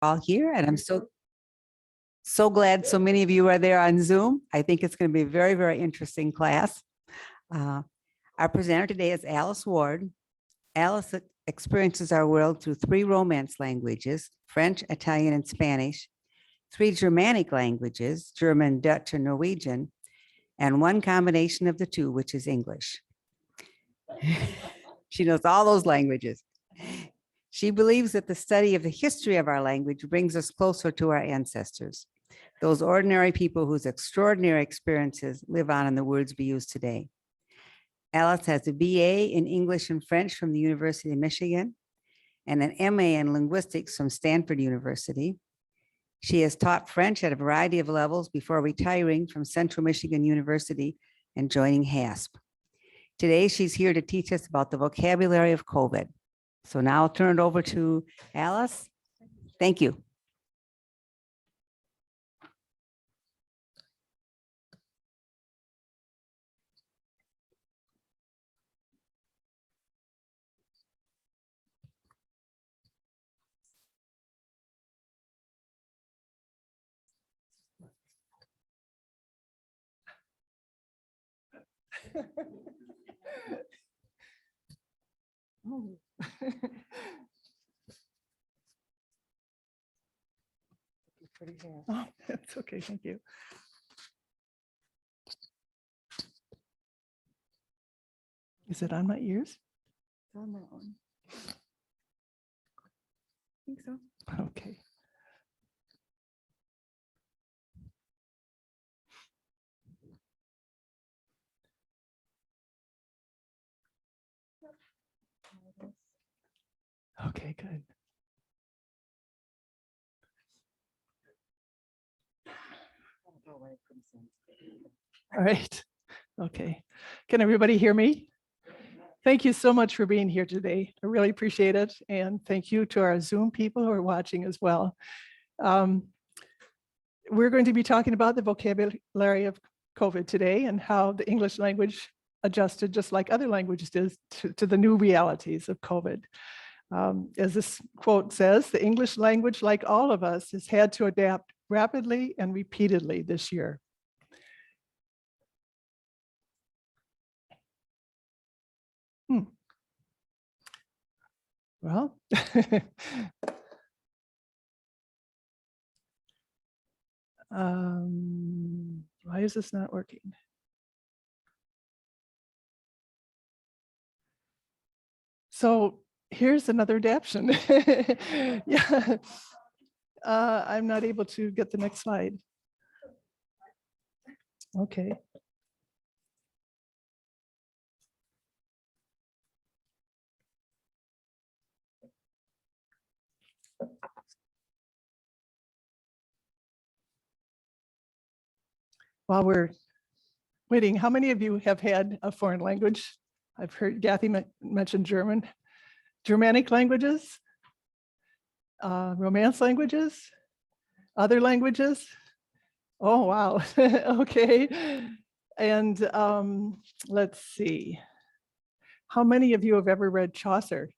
all here, and I'm so glad so many of you are there on Zoom. I think it's going to be a very, very interesting class. Our presenter today is Alice Ward. Alice experiences our world through 3 Romance languages, French, Italian, and Spanish, 3 Germanic languages, German, Dutch, and Norwegian, and 1 combination of the 2, which is English. She knows all those languages. She believes that the study of the history of our language brings us closer to our ancestors, those ordinary people whose extraordinary experiences live on in the words we use today. Alice has a BA in English and French from the University of Michigan and an MA in linguistics from Stanford University. She has taught French at a variety of levels before retiring from Central Michigan University and joining HASP. Today, she's here to teach us about the vocabulary of COVID. So now I'll turn it over to Alice. Thank you. Oh. Oh, that's okay, thank you. Is it on my ears? It's on that one. I think so. Okay. Okay, good. All right. Okay. Can everybody hear me? Thank you so much for being here today. I really appreciate it. And thank you to our Zoom people who are watching as well. We're going to be talking about the vocabulary of COVID today and how the English language adjusted just like other languages did to the new realities of COVID. As this quote says, the English language, like all of us, has had to adapt rapidly and repeatedly this year. Well, why is this not working? So here's another adaptation. Yeah, I'm not able to get the next slide. Okay. While we're waiting, how many of you have had a foreign language? I've heard Kathy mention German. Germanic languages, Romance languages, other languages. Oh, wow. Okay. And let's see. How many of you have ever read Chaucer?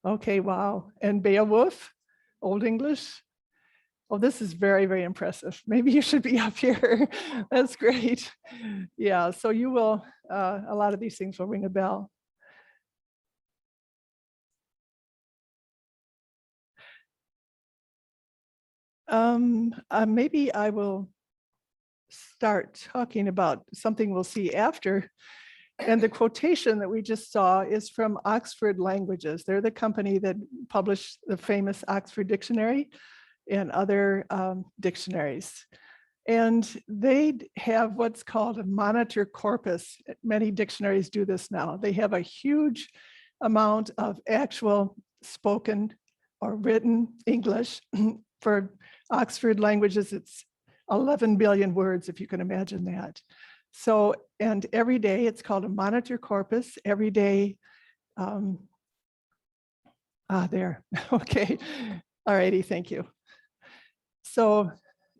Okay, wow. And Beowulf, Old English? Oh, this is very, very impressive. Maybe you should be up here. That's great. Yeah, so you will, a lot of these things will ring a bell. Maybe I will start talking about something we'll see after. And the quotation that we just saw is from Oxford Languages. They're the company that published the famous Oxford Dictionary and other dictionaries. And they have what's called a monitor corpus. Many dictionaries do this now. They have a huge amount of actual spoken or written English. For Oxford Languages, it's 11 billion words, if you can imagine that. So, and every day, it's called a monitor corpus. Every day, there, okay. All righty, thank you. So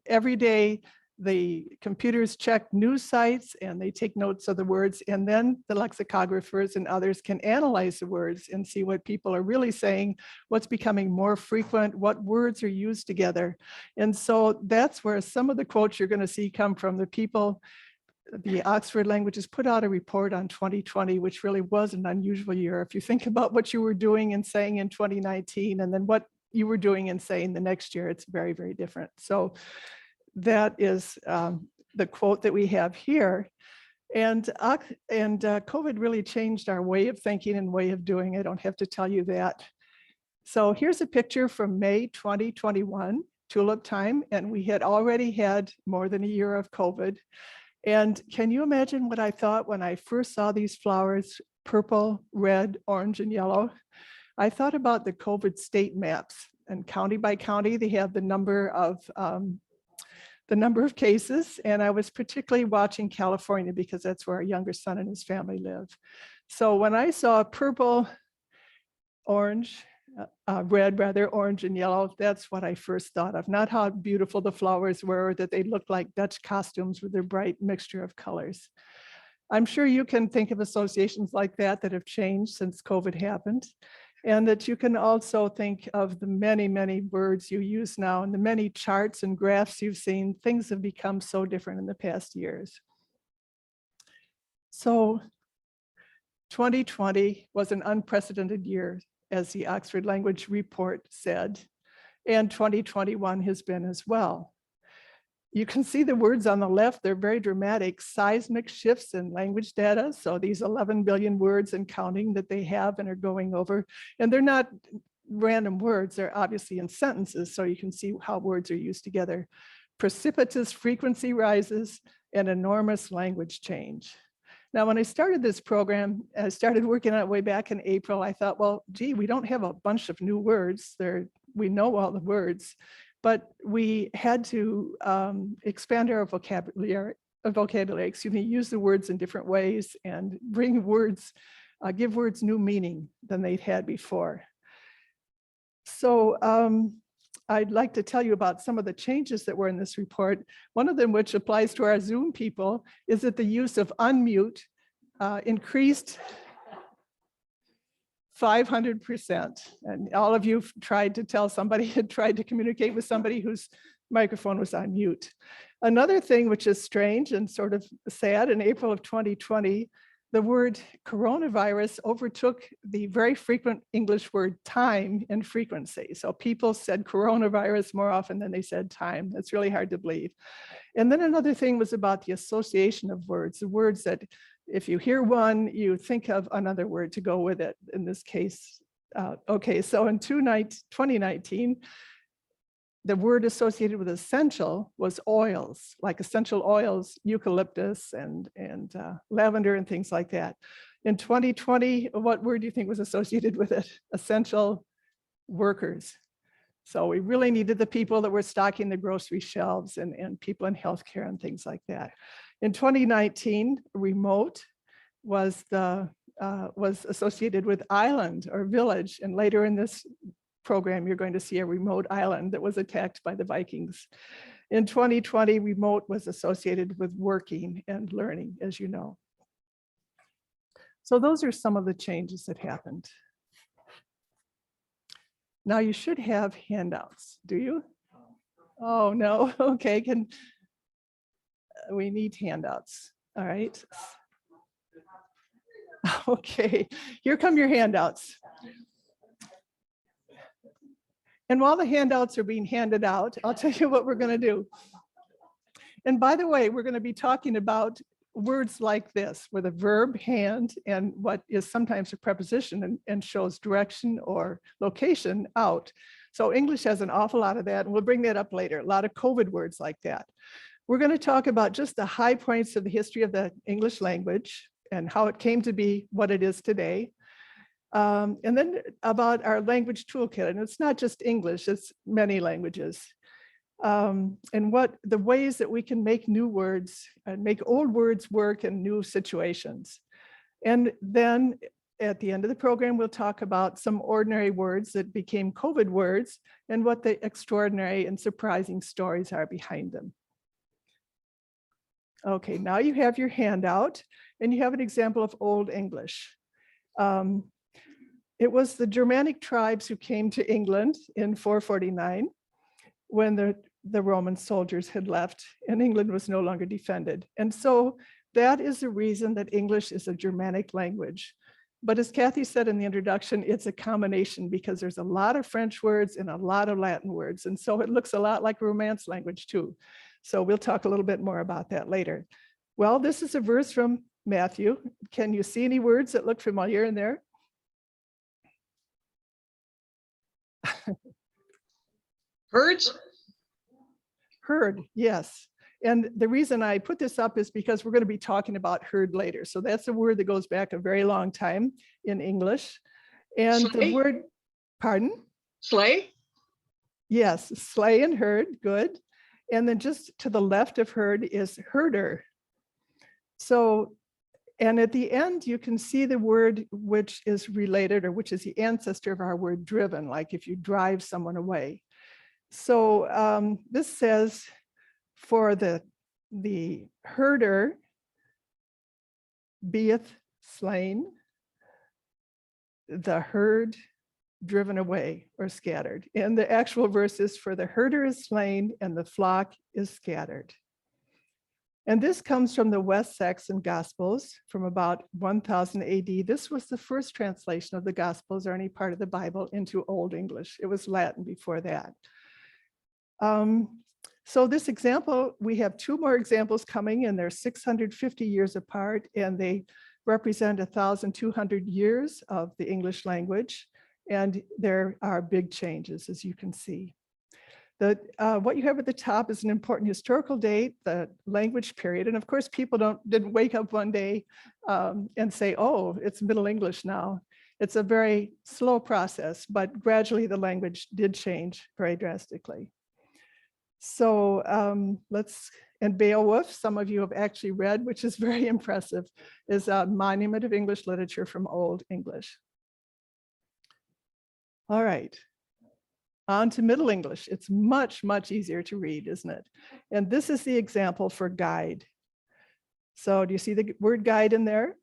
every day, the computers check news sites and they take notes of the words, and then the lexicographers and others can analyze the words and see what people are really saying, what's becoming more frequent, what words are used together. And so that's where some of the quotes you're going to see come from the people. The Oxford Languages put out a report on 2020, which really was an unusual year. If you think about what you were doing and saying in 2019, and then what you were doing and saying the next year, it's very, very different. So that is the quote that we have here. And COVID really changed our way of thinking and way of doing. I don't have to tell you that. So here's a picture from May 2021, tulip time, and we had already had more than a year of COVID. And can you imagine what I thought when I first saw these flowers, purple, red, orange, and yellow? I thought about the COVID state maps, and county by county, they have the number of cases. And I was particularly watching California because that's where our younger son and his family live. So when I saw purple, orange, red rather, orange and yellow, that's what I first thought of. Not how beautiful the flowers were, that they looked like Dutch costumes with their bright mixture of colors. I'm sure you can think of associations like that that have changed since COVID happened. And that you can also think of the many, many words you use now and the many charts and graphs you've seen. Things have become so different in the past years. So 2020 was an unprecedented year, as the Oxford Language Report said, and 2021 has been as well. You can see the words on the left, they're very dramatic, seismic shifts in language data. So these 11 billion words and counting that they have and are going over, and they're not random words, they're obviously in sentences, so you can see how words are used together. Precipitous frequency rises and enormous language change. Now, when I started this program, I started working on it way back in April, I thought, well, gee, we don't have a bunch of new words. We know all the words, but we had to expand our vocabulary, use the words in different ways and bring words, give words new meaning than they'd had before. So I'd like to tell you about some of the changes that were in this report. One of them, which applies to our Zoom people, is that the use of unmute increased 500%. And all of you tried to tell somebody, had tried to communicate with somebody whose microphone was on mute. Another thing which is strange and sort of sad, in April of 2020, the word coronavirus overtook the very frequent English word time in frequency. So people said coronavirus more often than they said time. That's really hard to believe. And then another thing was about the association of words, the words that if you hear one, you think of another word to go with it. In this case, okay, so in 2019, the word associated with essential was oils, like essential oils, eucalyptus and lavender and things like that. In 2020, what word do you think was associated with it? Essential workers. So we really needed the people that were stocking the grocery shelves and people in healthcare and things like that. In 2019, remote was associated with island or village, and later in this program, you're going to see a remote island that was attacked by the Vikings. In 2020, remote was associated with working and learning, as you know. So those are some of the changes that happened. Now you should have handouts, do you? Oh, no, okay, we need handouts, all right. Okay, here come your handouts. And while the handouts are being handed out, I'll tell you what we're going to do. And by the way, we're going to be talking about words like this, with a verb, hand, and what is sometimes a preposition and shows direction or location, out. So English has an awful lot of that, and we'll bring that up later, a lot of COVID words like that. We're going to talk about just the high points of the history of the English language and how it came to be what it is today. And then about our language toolkit, and it's not just English, it's many languages. And what the ways that we can make new words and make old words work in new situations. And then at the end of the program, we'll talk about some ordinary words that became COVID words and what the extraordinary and surprising stories are behind them. Okay, now you have your handout and you have an example of Old English. It was the Germanic tribes who came to England in 449 when the Roman soldiers had left and England was no longer defended. And so that is the reason that English is a Germanic language. But as Kathy said in the introduction, it's a combination because there's a lot of French words and a lot of Latin words. And so it looks a lot like Romance language too. So we'll talk a little bit more about that later. Well, this is a verse from Matthew. Can you see any words that look familiar in there? Herds? Herd, yes. And the reason I put this up is because we're going to be talking about herd later. So that's a word that goes back a very long time in English. And Sleigh? the word, pardon? Sleigh? Yes, sleigh and herd, good. And then just to the left of herd is herder. So, and at the end, you can see the word which is related or which is the ancestor of our word driven, like if you drive someone away. So this says for the herder beeth slain, the herd driven away or scattered. And the actual verse is for the herder is slain and the flock is scattered. And this comes from the West Saxon Gospels from about 1000 AD. This was the first translation of the Gospels or any part of the Bible into Old English. It was Latin before that. So this example, we have two more examples coming and they're 650 years apart and they represent 1,200 years of the English language. And there are big changes, as you can see. What you have at the top is an important historical date, the language period. And of course, people didn't wake up one day and say, oh, it's Middle English now. It's a very slow process, but gradually the language did change very drastically. So and Beowulf, some of you have actually read, which is very impressive, is a monument of English literature from Old English. All right, on to Middle English. It's much, much easier to read, isn't it? And this is the example for guide. So do you see the word guide in there?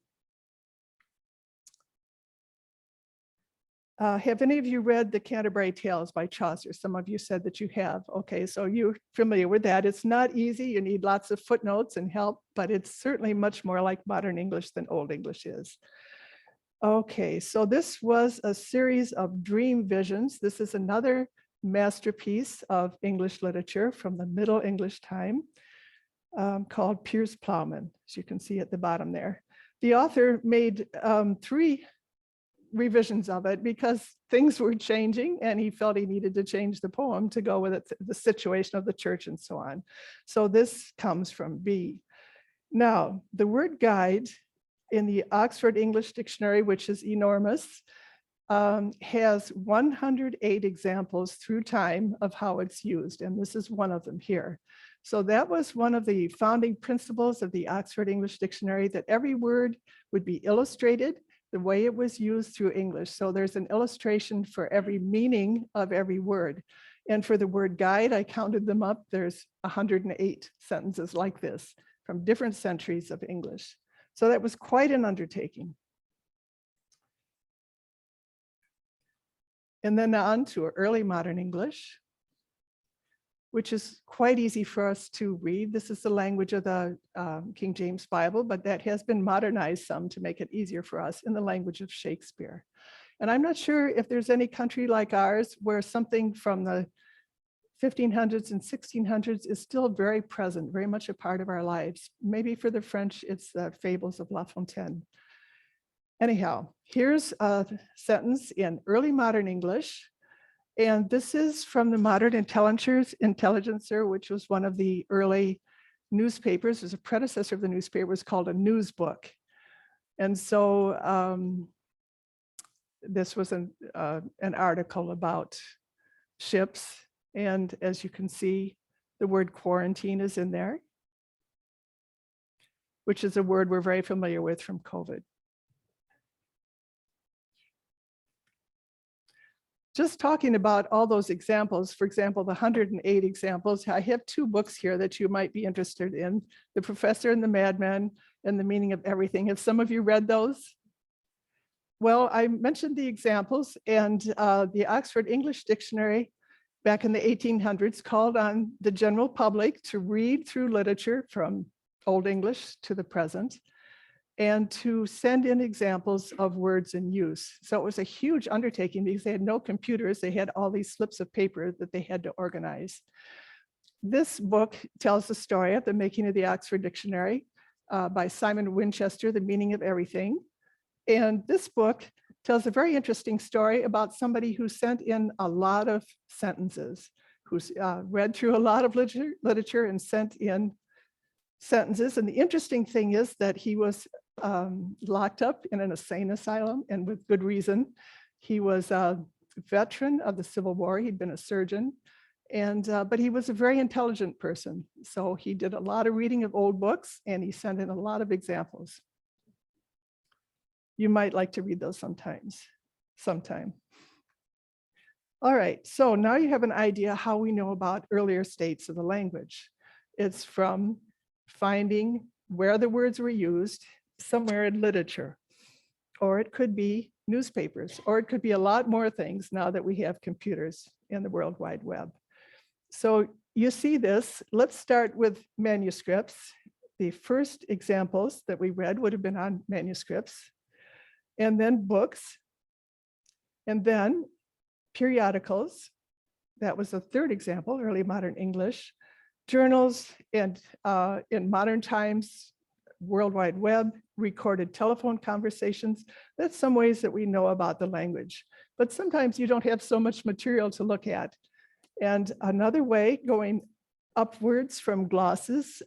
Have any of you read the Canterbury Tales by Chaucer? Some of you said that you have. Okay, so you're familiar with that. It's not easy. You need lots of footnotes and help, but it's certainly much more like modern English than Old English is. Okay, so this was a series of dream visions. This is another masterpiece of English literature from the Middle English time called Piers Plowman, as you can see at the bottom there. The author made 3 revisions of it because things were changing and he felt he needed to change the poem to go with it, the situation of the church and so on. So this comes from B. Now, the word guide in the Oxford English Dictionary, which is enormous, has 108 examples through time of how it's used. And this is one of them here. So that was one of the founding principles of the Oxford English Dictionary, that every word would be illustrated the way it was used through English. So there's an illustration for every meaning of every word. And for the word guide, I counted them up. There's 108 sentences like this from different centuries of English. So that was quite an undertaking. And then on to early modern English, which is quite easy for us to read. This is the language of the King James Bible, but that has been modernized some to make it easier for us in the language of Shakespeare. And I'm not sure if there's any country like ours where something from the 1500s and 1600s is still very present, very much a part of our lives. Maybe for the French, it's the Fables of La Fontaine. Anyhow, here's a sentence in early modern English. And this is from the Modern Intelligencer, which was one of the early newspapers. It was a predecessor of the newspaper. It was called a news book. And so this was an article about ships. And as you can see, the word quarantine is in there, which is a word we're very familiar with from COVID. just talking about all those examples, for example, the 108 examples, I have two books here that you might be interested in, The Professor and the Madman and The Meaning of Everything. Have some of you read those? Well, I mentioned the examples, and the Oxford English Dictionary back in the 1800s called on the general public to read through literature from Old English to the present, and to send in examples of words in use. So it was a huge undertaking because they had no computers. They had all these slips of paper that they had to organize. This book tells the story of the making of the Oxford Dictionary by Simon Winchester, The Meaning of Everything. And this book tells a very interesting story about somebody who sent in a lot of sentences, who's read through a lot of literature and sent in sentences. And the interesting thing is that he was locked up in an insane asylum, and with good reason. He was a veteran of the Civil War. He'd been a surgeon, and but he was a very intelligent person. So he did a lot of reading of old books, and he sent in a lot of examples. You might like to read those sometime. All right, so now you have an idea how we know about earlier states of the language. It's from finding where the words were used somewhere in literature, or it could be newspapers, or it could be a lot more things now that we have computers and the World Wide Web. So you see this. Let's start with manuscripts. The first examples that we read would have been on manuscripts, and then books, and then periodicals. That was the third example, early modern English. Journals, and in modern times, World Wide Web, recorded telephone conversations. That's some ways that we know about the language. But sometimes you don't have so much material to look at. And another way, going upwards from glosses.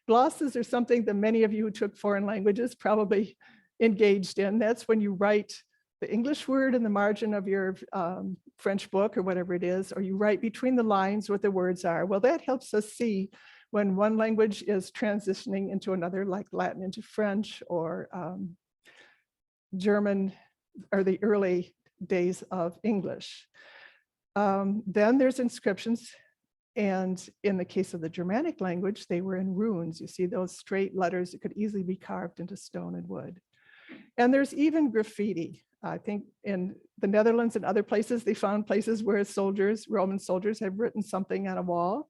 Glosses are something that many of you who took foreign languages probably engaged in. That's when you write the English word in the margin of your French book or whatever it is, or you write between the lines what the words are. Well, that helps us see when one language is transitioning into another, like Latin into French, or German, or the early days of English. Then there's inscriptions, and in the case of the Germanic language, they were in runes. You see those straight letters that could easily be carved into stone and wood. And there's even graffiti. I think in the Netherlands and other places, they found places where soldiers, Roman soldiers, have written something on a wall.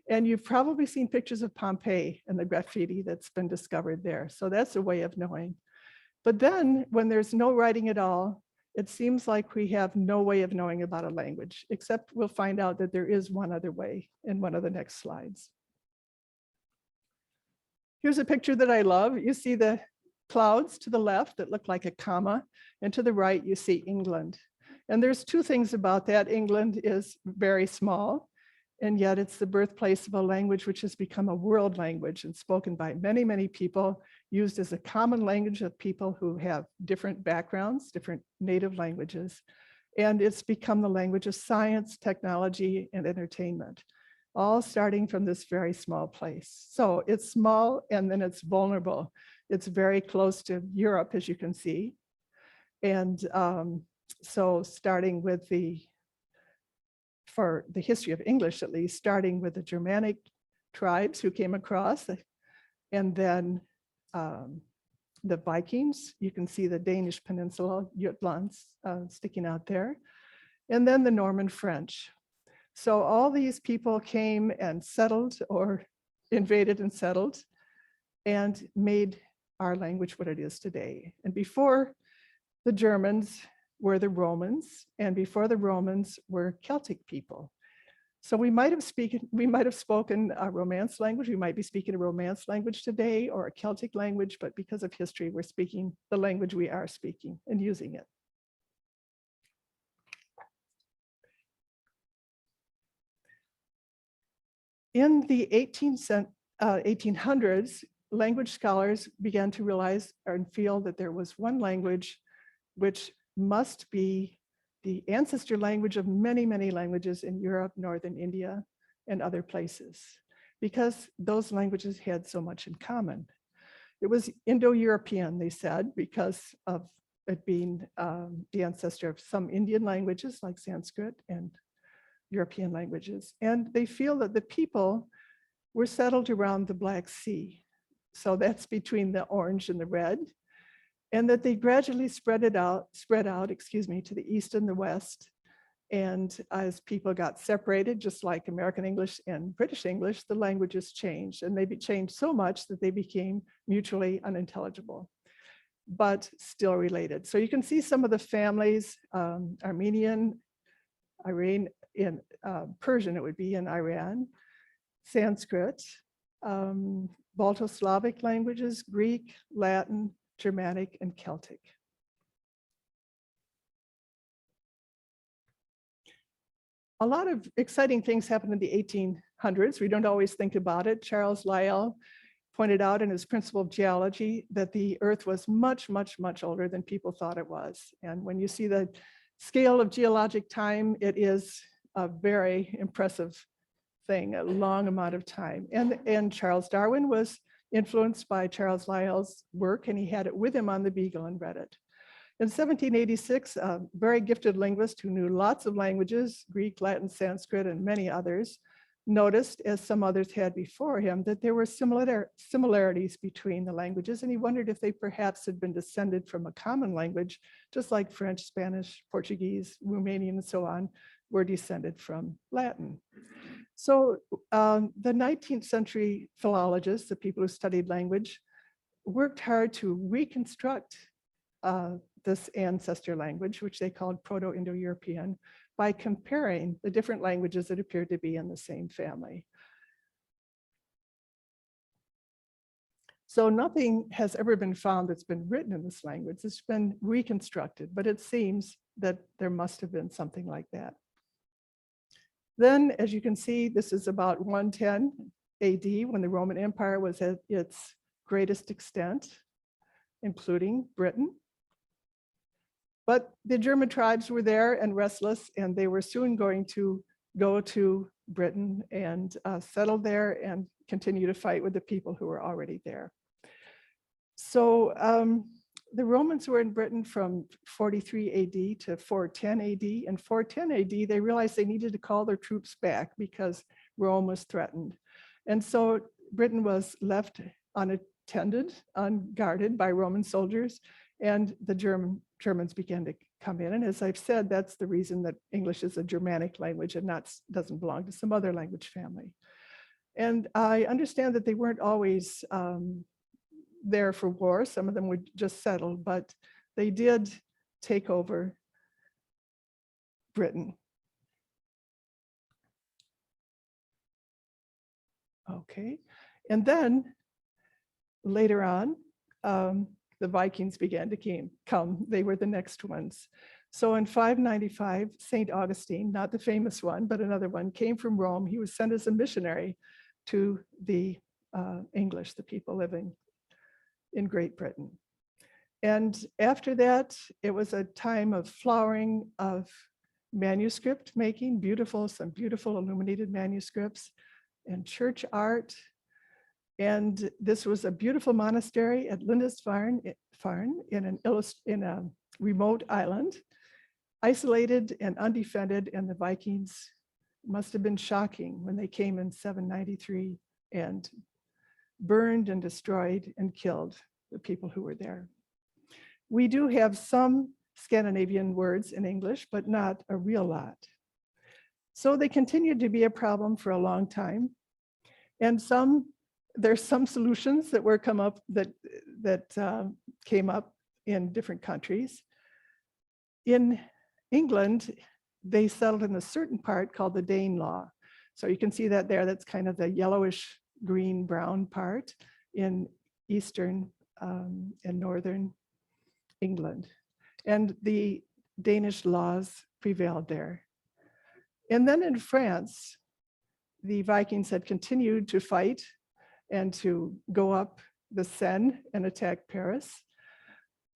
And you've probably seen pictures of Pompeii and the graffiti that's been discovered there. So that's a way of knowing. But then when there's no writing at all, it seems like we have no way of knowing about a language, except we'll find out that there is one other way in one of the next slides. Here's a picture that I love. You see the clouds to the left that look like a comma, and to the right you see England. And there's two things about that. England is very small, and yet it's the birthplace of a language which has become a world language and spoken by many, many people, used as a common language of people who have different backgrounds, different native languages. And it's become the language of science, technology, and entertainment, all starting from this very small place. So it's small, and then it's vulnerable. It's very close to Europe, as you can see. And so starting with for the history of English, at least, starting with the Germanic tribes who came across, and then the Vikings. You can see the Danish peninsula, Jutland, sticking out there. And then the Norman French. So all these people came and settled, or invaded and settled, and made our language what it is today. And before the Germans were the Romans, and before the Romans were Celtic people. So we might have spoken a Romance language. We might be speaking a Romance language today, or a Celtic language, but because of history, we're speaking the language we are speaking and using it. In the 1800s, language scholars began to realize and feel that there was one language which must be the ancestor language of many, many languages in Europe, Northern India, and other places, because those languages had so much in common. It was Indo-European, they said, because of it being the ancestor of some Indian languages like Sanskrit and European languages. And they feel that the people were settled around the Black Sea. So that's between the orange and the red. And that they gradually spread out, to the east and the west. And as people got separated, just like American English and British English, the languages changed. And they changed so much that they became mutually unintelligible, but still related. So you can see some of the families, Armenian, in Persian, it would be in Iran, Sanskrit, Balto-Slavic languages, Greek, Latin, Germanic, and Celtic. A lot of exciting things happened in the 1800s. We don't always think about it. Charles Lyell pointed out in his Principle of Geology that the Earth was much, much, much older than people thought it was. And when you see the scale of geologic time, it is a very impressive thing, a long amount of time. And Charles Darwin was influenced by Charles Lyell's work, and he had it with him on the Beagle and read it. In 1786, a very gifted linguist who knew lots of languages, Greek, Latin, Sanskrit, and many others, noticed, as some others had before him, that there were similarities between the languages, and he wondered if they perhaps had been descended from a common language, just like French, Spanish, Portuguese, Romanian, and so on, were descended from Latin. So the 19th century philologists, the people who studied language, worked hard to reconstruct this ancestor language, which they called Proto-Indo-European, by comparing the different languages that appeared to be in the same family. So nothing has ever been found that's been written in this language. It's been reconstructed, but it seems that there must have been something like that. Then, as you can see, this is about 110 AD, when the Roman Empire was at its greatest extent, including Britain. But the German tribes were there and restless, and they were soon going to go to Britain and settle there and continue to fight with the people who were already there. So the Romans were in Britain from 43 AD to 410 AD. And 410 AD, they realized they needed to call their troops back because Rome was threatened. And so Britain was left unattended, unguarded by Roman soldiers, and the Germans began to come in. And as I've said, that's the reason that English is a Germanic language and doesn't belong to some other language family. And I understand that they weren't always there for war. Some of them were just settled, but they did take over Britain. Okay, and then later on, the Vikings began to come. They were the next ones. So in 595, St. Augustine, not the famous one, but another one, came from Rome. He was sent as a missionary to the English, the people living in Great Britain. And after that, it was a time of flowering of manuscript making, some beautiful illuminated manuscripts, and church art. And this was a beautiful monastery at Lindisfarne in a remote island, isolated and undefended. And the Vikings must have been shocking when they came in 793 and burned and destroyed and killed the people who were there. We do have some Scandinavian words in English, but not a real lot. So they continued to be a problem for a long time. And there's some solutions that were came up in different countries. In England, they settled in a certain part called the Danelaw. So you can see that there, that's kind of the yellowish green brown part in eastern and northern England. And the Danish laws prevailed there. And then in France, the Vikings had continued to fight and to go up the Seine and attack Paris.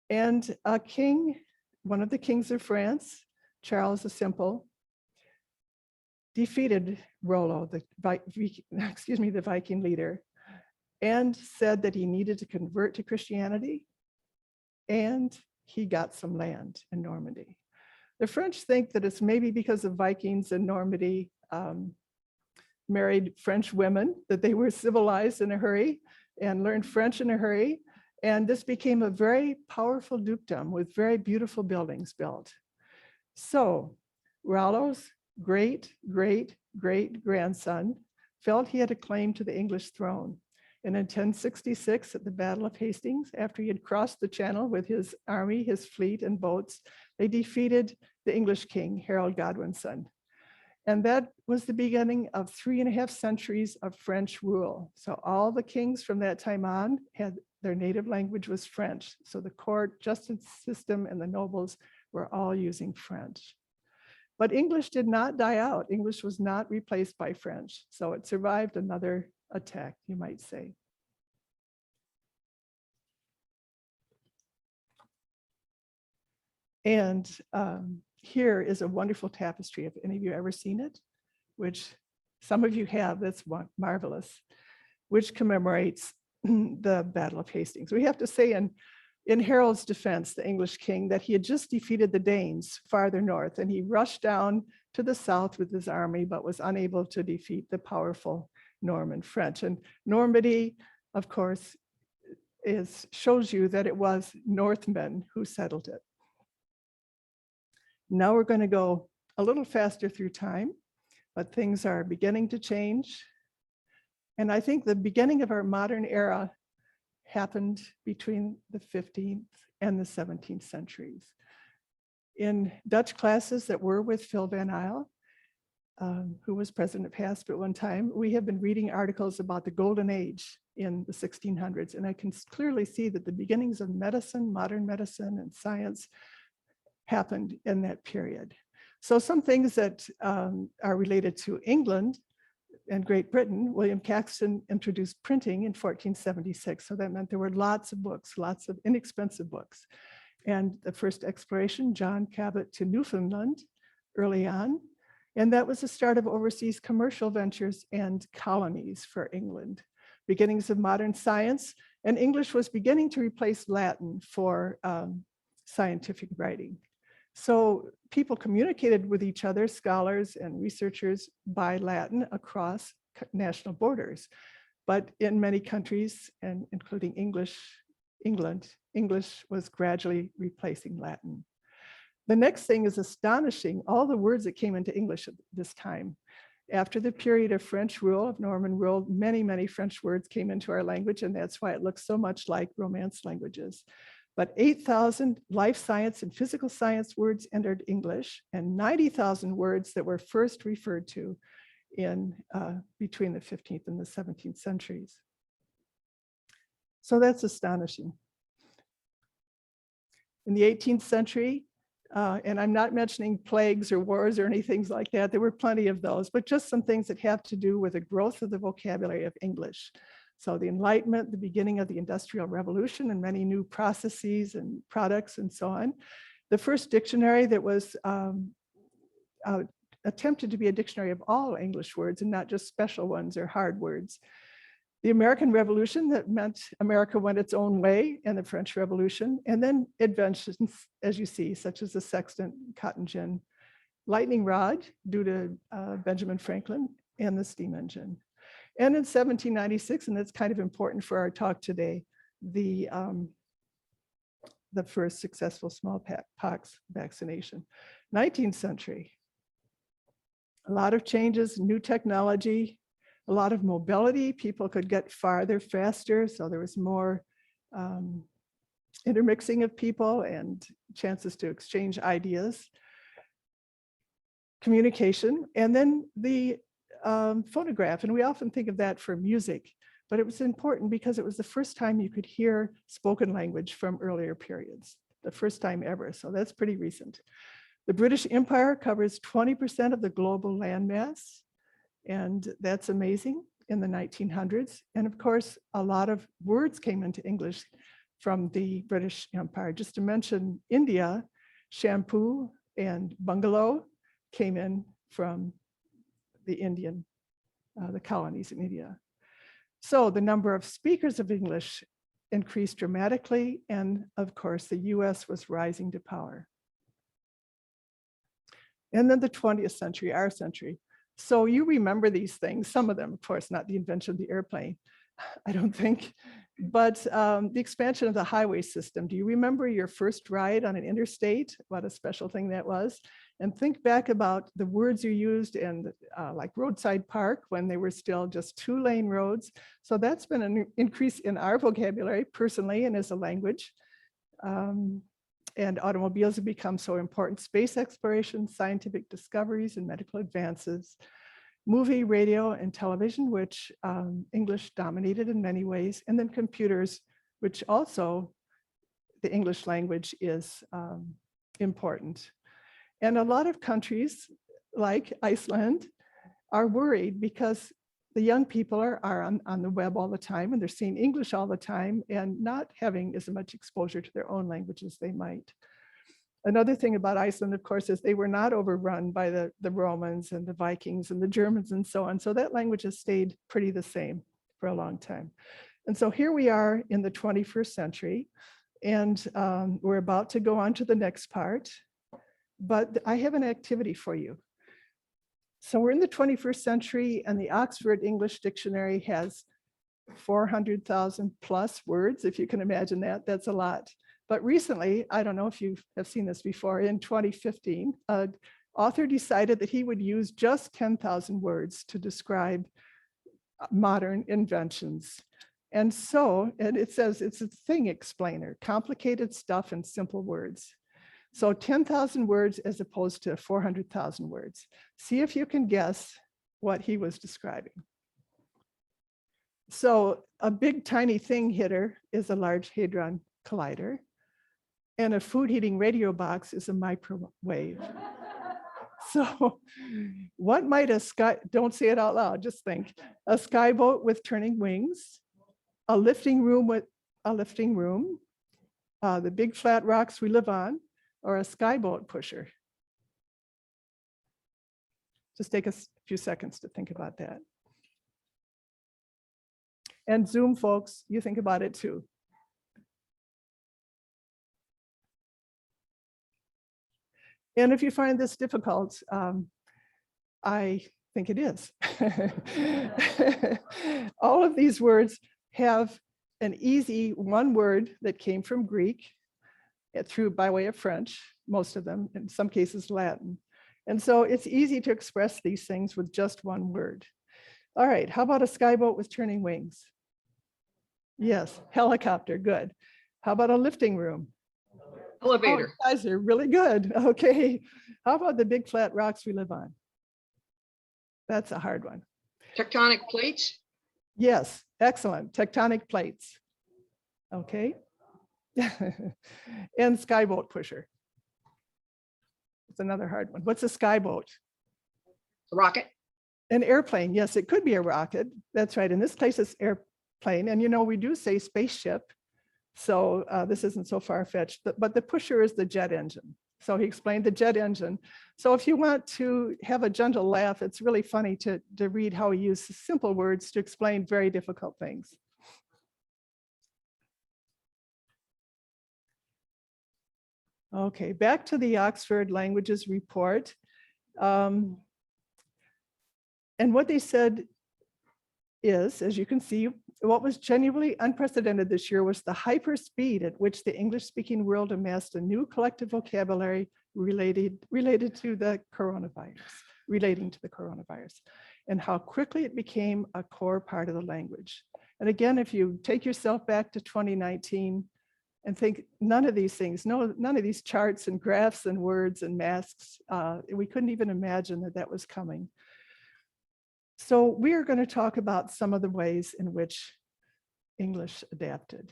And a king, one of the kings of France, Charles the Simple, defeated Rollo, the Viking leader, and said that he needed to convert to Christianity, and he got some land in Normandy. The French think that it's maybe because the Vikings in Normandy married French women, that they were civilized in a hurry and learned French in a hurry. And this became a very powerful dukedom with very beautiful buildings built. So Rollo's great-great-great-grandson felt he had a claim to the English throne. And in 1066, at the Battle of Hastings, after he had crossed the Channel with his army, his fleet, and boats, they defeated the English king, Harold Godwin's son. And that was the beginning of 3.5 centuries of French rule. So all the kings from that time on had their native language was French. So the court, justice system, and the nobles were all using French. But English did not die out. English was not replaced by French. So it survived another attack, you might say. And here is a wonderful tapestry. Have any of you ever seen it? Which some of you have, that's marvelous, which commemorates the Battle of Hastings. We have to say in Harold's defense, the English king, that he had just defeated the Danes farther north, and he rushed down to the south with his army, but was unable to defeat the powerful Norman French. And Normandy, of course, shows you that it was Northmen who settled it. Now we're going to go a little faster through time, but things are beginning to change. And I think the beginning of our modern era happened between the 15th and the 17th centuries. In Dutch classes that were with Phil Van Uyl, who was president of HASP at one time, we have been reading articles about the golden age in the 1600s. And I can clearly see that the beginnings of medicine, modern medicine, and science happened in that period. So some things that are related to England and Great Britain, William Caxton introduced printing in 1476. So that meant there were lots of books, lots of inexpensive books. And the first exploration, John Cabot to Newfoundland early on. And that was the start of overseas commercial ventures and colonies for England. Beginnings of modern science, and English was beginning to replace Latin for scientific writing. So people communicated with each other, scholars and researchers, by Latin across national borders. But in many countries, and including England, English was gradually replacing Latin. The next thing is astonishing, all the words that came into English at this time. After the period of French rule, of Norman rule, many, many French words came into our language, and that's why it looks so much like Romance languages. But 8,000 life science and physical science words entered English, and 90,000 words that were first referred to in between the 15th and the 17th centuries. So that's astonishing. In the 18th century, and I'm not mentioning plagues or wars or anything like that, there were plenty of those, but just some things that have to do with the growth of the vocabulary of English. So the Enlightenment, the beginning of the Industrial Revolution, and many new processes and products and so on. The first dictionary that was attempted to be a dictionary of all English words and not just special ones or hard words. The American Revolution, that meant America went its own way, and the French Revolution, and then inventions, as you see, such as the sextant, cotton gin, lightning rod, due to Benjamin Franklin, and the steam engine. And in 1796, and that's kind of important for our talk today, the first successful smallpox vaccination. 19th century, a lot of changes, new technology, a lot of mobility. People could get farther faster, so there was more intermixing of people and chances to exchange ideas. Communication, and then the phonograph, and we often think of that for music, but it was important because it was the first time you could hear spoken language from earlier periods, the first time ever, so that's pretty recent. The British Empire covers 20% of the global landmass, and that's amazing in the 1900s. And of course, a lot of words came into English from the British Empire. Just to mention India, shampoo and bungalow came in from the colonies in India. So the number of speakers of English increased dramatically. And of course, the US was rising to power. And then the 20th century, our century. So you remember these things, some of them, of course, not the invention of the airplane, I don't think, but the expansion of the highway system. Do you remember your first ride on an interstate? What a special thing that was. And think back about the words you used in like roadside park when they were still just 2-lane roads. So that's been an increase in our vocabulary personally and as a language. And automobiles have become so important. Space exploration, scientific discoveries, and medical advances. Movie, radio, and television, which English dominated in many ways. And then computers, which also the English language is important. And a lot of countries like Iceland are worried because the young people are on the web all the time and they're seeing English all the time and not having as much exposure to their own language as they might. Another thing about Iceland, of course, is they were not overrun by the Romans and the Vikings and the Germans and so on. So that language has stayed pretty the same for a long time. And so here we are in the 21st century, and we're about to go on to the next part, but I have an activity for you. So we're in the 21st century, and the Oxford English Dictionary has 400,000 plus words. If you can imagine that, that's a lot. But recently, I don't know if you have seen this before, in 2015, an author decided that he would use just 10,000 words to describe modern inventions. And so, and it says it's a thing explainer, complicated stuff in simple words. So 10,000 words as opposed to 400,000 words. See if you can guess what he was describing. So a big tiny thing hitter is a Large Hadron Collider, and a food heating radio box is a microwave. So what might a sky, don't say it out loud, just think, a skyboat with turning wings, a lifting room with a lifting room, the big flat rocks we live on, or a skyboat pusher? Just take a few seconds to think about that. And Zoom folks, you think about it too. And if you find this difficult, I think it is. All of these words have an easy one word that came from Greek through by way of French, most of them, in some cases Latin. And so it's easy to express these things with just one word. All right, how about a skyboat with turning wings? Yes, helicopter, good. How about a lifting room? Elevator. Oh, you guys are really good. Okay. How about the big flat rocks we live on? That's a hard one. Tectonic plates. Yes, excellent. Tectonic plates. Okay. And skyboat pusher. It's another hard one. What's a skyboat? Rocket. An airplane. Yes, it could be a rocket. That's right. In this case, it's airplane. And you know, we do say spaceship. So this isn't so far-fetched, but the pusher is the jet engine. So he explained the jet engine. So if you want to have a gentle laugh, it's really funny to read how he used simple words to explain very difficult things. Okay, back to the Oxford Languages Report. And what they said is, as you can see, what was genuinely unprecedented this year was the hyper speed at which the English-speaking world amassed a new collective vocabulary relating to the coronavirus, and how quickly it became a core part of the language. And again, if you take yourself back to 2019 and think none of these things, none of these charts and graphs and words and masks, we couldn't even imagine that was coming. So we are going to talk about some of the ways in which English adapted.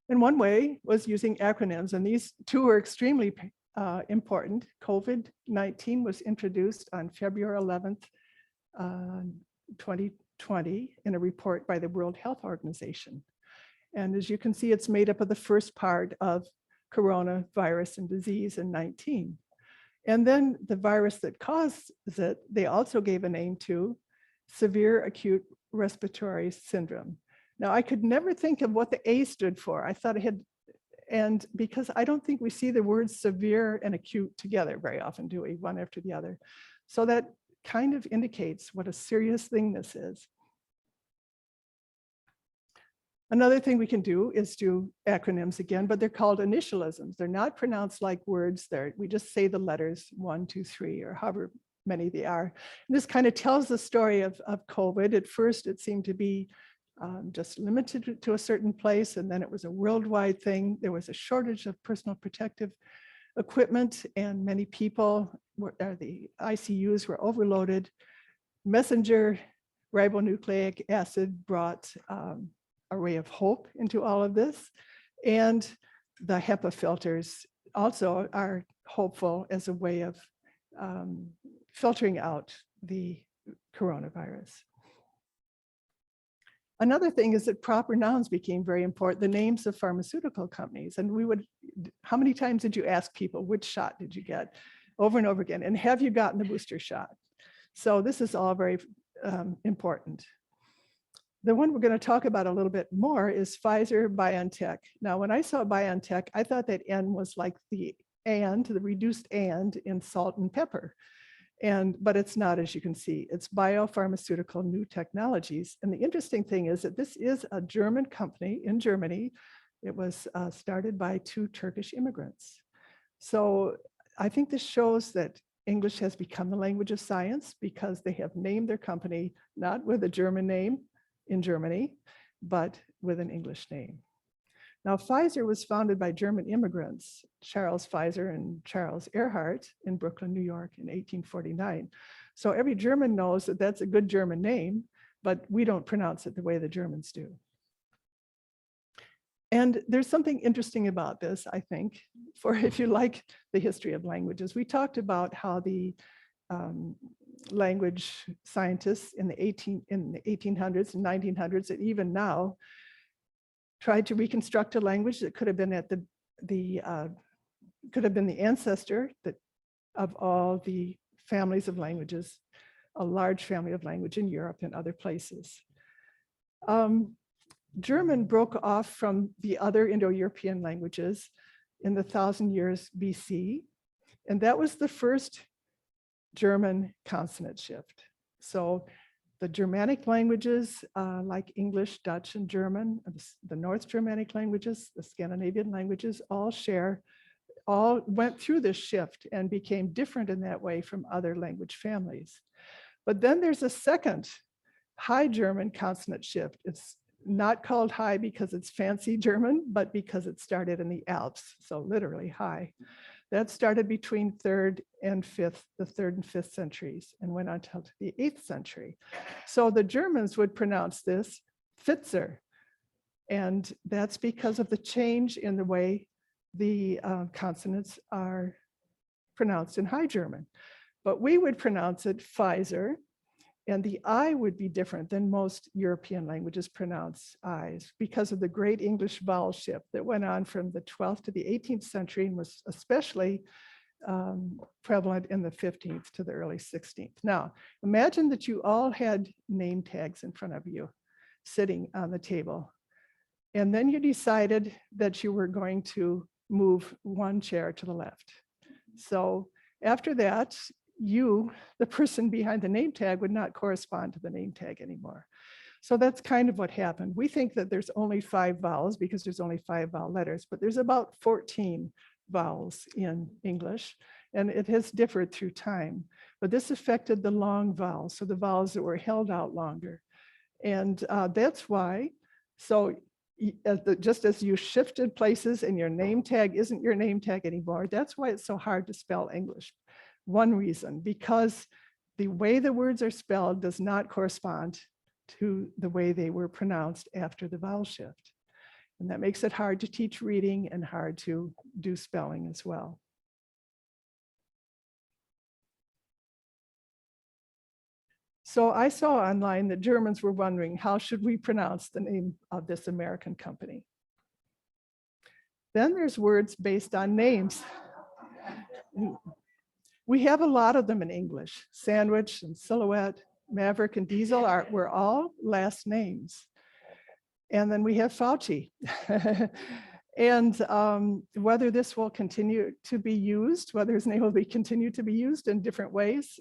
And one way was using acronyms, and these two are extremely important. COVID-19 was introduced on February 11th, 2020 in a report by the World Health Organization. And as you can see, it's made up of the first part of coronavirus and disease in 19. And then the virus that causes it, they also gave a name to severe acute respiratory syndrome. Now, I could never think of what the A stood for. I thought it had, and because I don't think we see the words severe and acute together very often, do we? One after the other. So that kind of indicates what a serious thing this is. Another thing we can do is do acronyms again, but they're called initialisms. They're not pronounced like words. We just say the letters 1, 2, 3, or however many they are. And this kind of tells the story of COVID. At first, it seemed to be just limited to a certain place, and then it was a worldwide thing. There was a shortage of personal protective equipment, and many people, the ICUs were overloaded. Messenger ribonucleic acid brought a ray of hope into all of this. And the HEPA filters also are hopeful as a way of filtering out the coronavirus. Another thing is that proper nouns became very important, the names of pharmaceutical companies. And how many times did you ask people, which shot did you get? Over and over again. And have you gotten the booster shot? So this is all very important. The one we're going to talk about a little bit more is Pfizer BioNTech. Now, when I saw BioNTech, I thought that N was like the reduced and in salt and pepper. But it's not, as you can see. It's biopharmaceutical new technologies. And the interesting thing is that this is a German company in Germany. It was started by 2 Turkish immigrants. So I think this shows that English has become the language of science because they have named their company not with a German name in Germany, but with an English name. Now, Pfizer was founded by German immigrants, Charles Pfizer and Charles Erhardt in Brooklyn, New York in 1849. So every German knows that that's a good German name, but we don't pronounce it the way the Germans do. And there's something interesting about this, I think, for if you like the history of languages. We talked about how the language scientists in the 1800s and 1900s, and even now, tried to reconstruct a language that could have been the ancestor of all the families of languages, a large family of language in Europe and other places. German broke off from the other Indo-European languages in the 1,000 years BC, and that was the first German consonant shift. So the Germanic languages like English, Dutch, and German, the North Germanic languages, the Scandinavian languages, all went through this shift and became different in that way from other language families. But then there's a second High German consonant shift. It's not called high because it's fancy German, but because it started in the Alps, so literally high. That started between the 3rd and 5th centuries and went on until the 8th century. So the Germans would pronounce this Pfitzer. And that's because of the change in the way the consonants are pronounced in High German. But we would pronounce it Pfizer, and the I would be different than most European languages pronounce I's because of the great English vowel shift that went on from the 12th to the 18th century and was especially prevalent in the 15th to the early 16th. Now, imagine that you all had name tags in front of you sitting on the table. And then you decided that you were going to move one chair to the left. So after that, you, the person behind the name tag, would not correspond to the name tag anymore. So that's kind of what happened. We think that there's only 5 vowels because there's only 5 vowel letters, but there's about 14 vowels in English, and it has differed through time. But this affected the long vowels, so the vowels that were held out longer. And that's why, so just as you shifted places and your name tag isn't your name tag anymore, that's why it's so hard to spell English. One reason, because the way the words are spelled does not correspond to the way they were pronounced after the vowel shift. And that makes it hard to teach reading and hard to do spelling as well. So I saw online that Germans were wondering, how should we pronounce the name of this American company? Then there's words based on names. We have a lot of them in English, sandwich and silhouette, Maverick and Diesel were all last names. And then we have Fauci. And whether this will continue to be used, whether his name will be continue to be used in different ways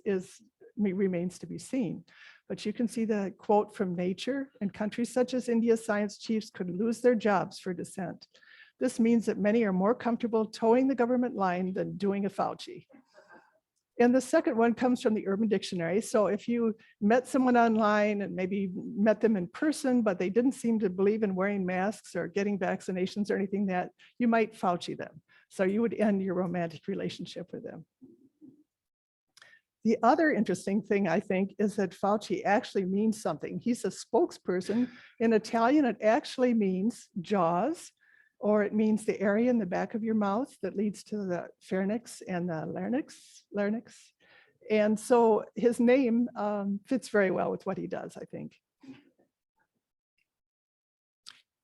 remains to be seen. But you can see the quote from Nature: "In countries such as India, science chiefs could lose their jobs for dissent. This means that many are more comfortable towing the government line than doing a Fauci." And the second one comes from the Urban Dictionary. So if you met someone online and maybe met them in person, but they didn't seem to believe in wearing masks or getting vaccinations or anything, that you might Fauci them. So you would end your romantic relationship with them. The other interesting thing, I think, is that Fauci actually means something. He's a spokesperson. In Italian, it actually means jaws, or it means the area in the back of your mouth that leads to the pharynx and the larynx. And so his name fits very well with what he does, I think.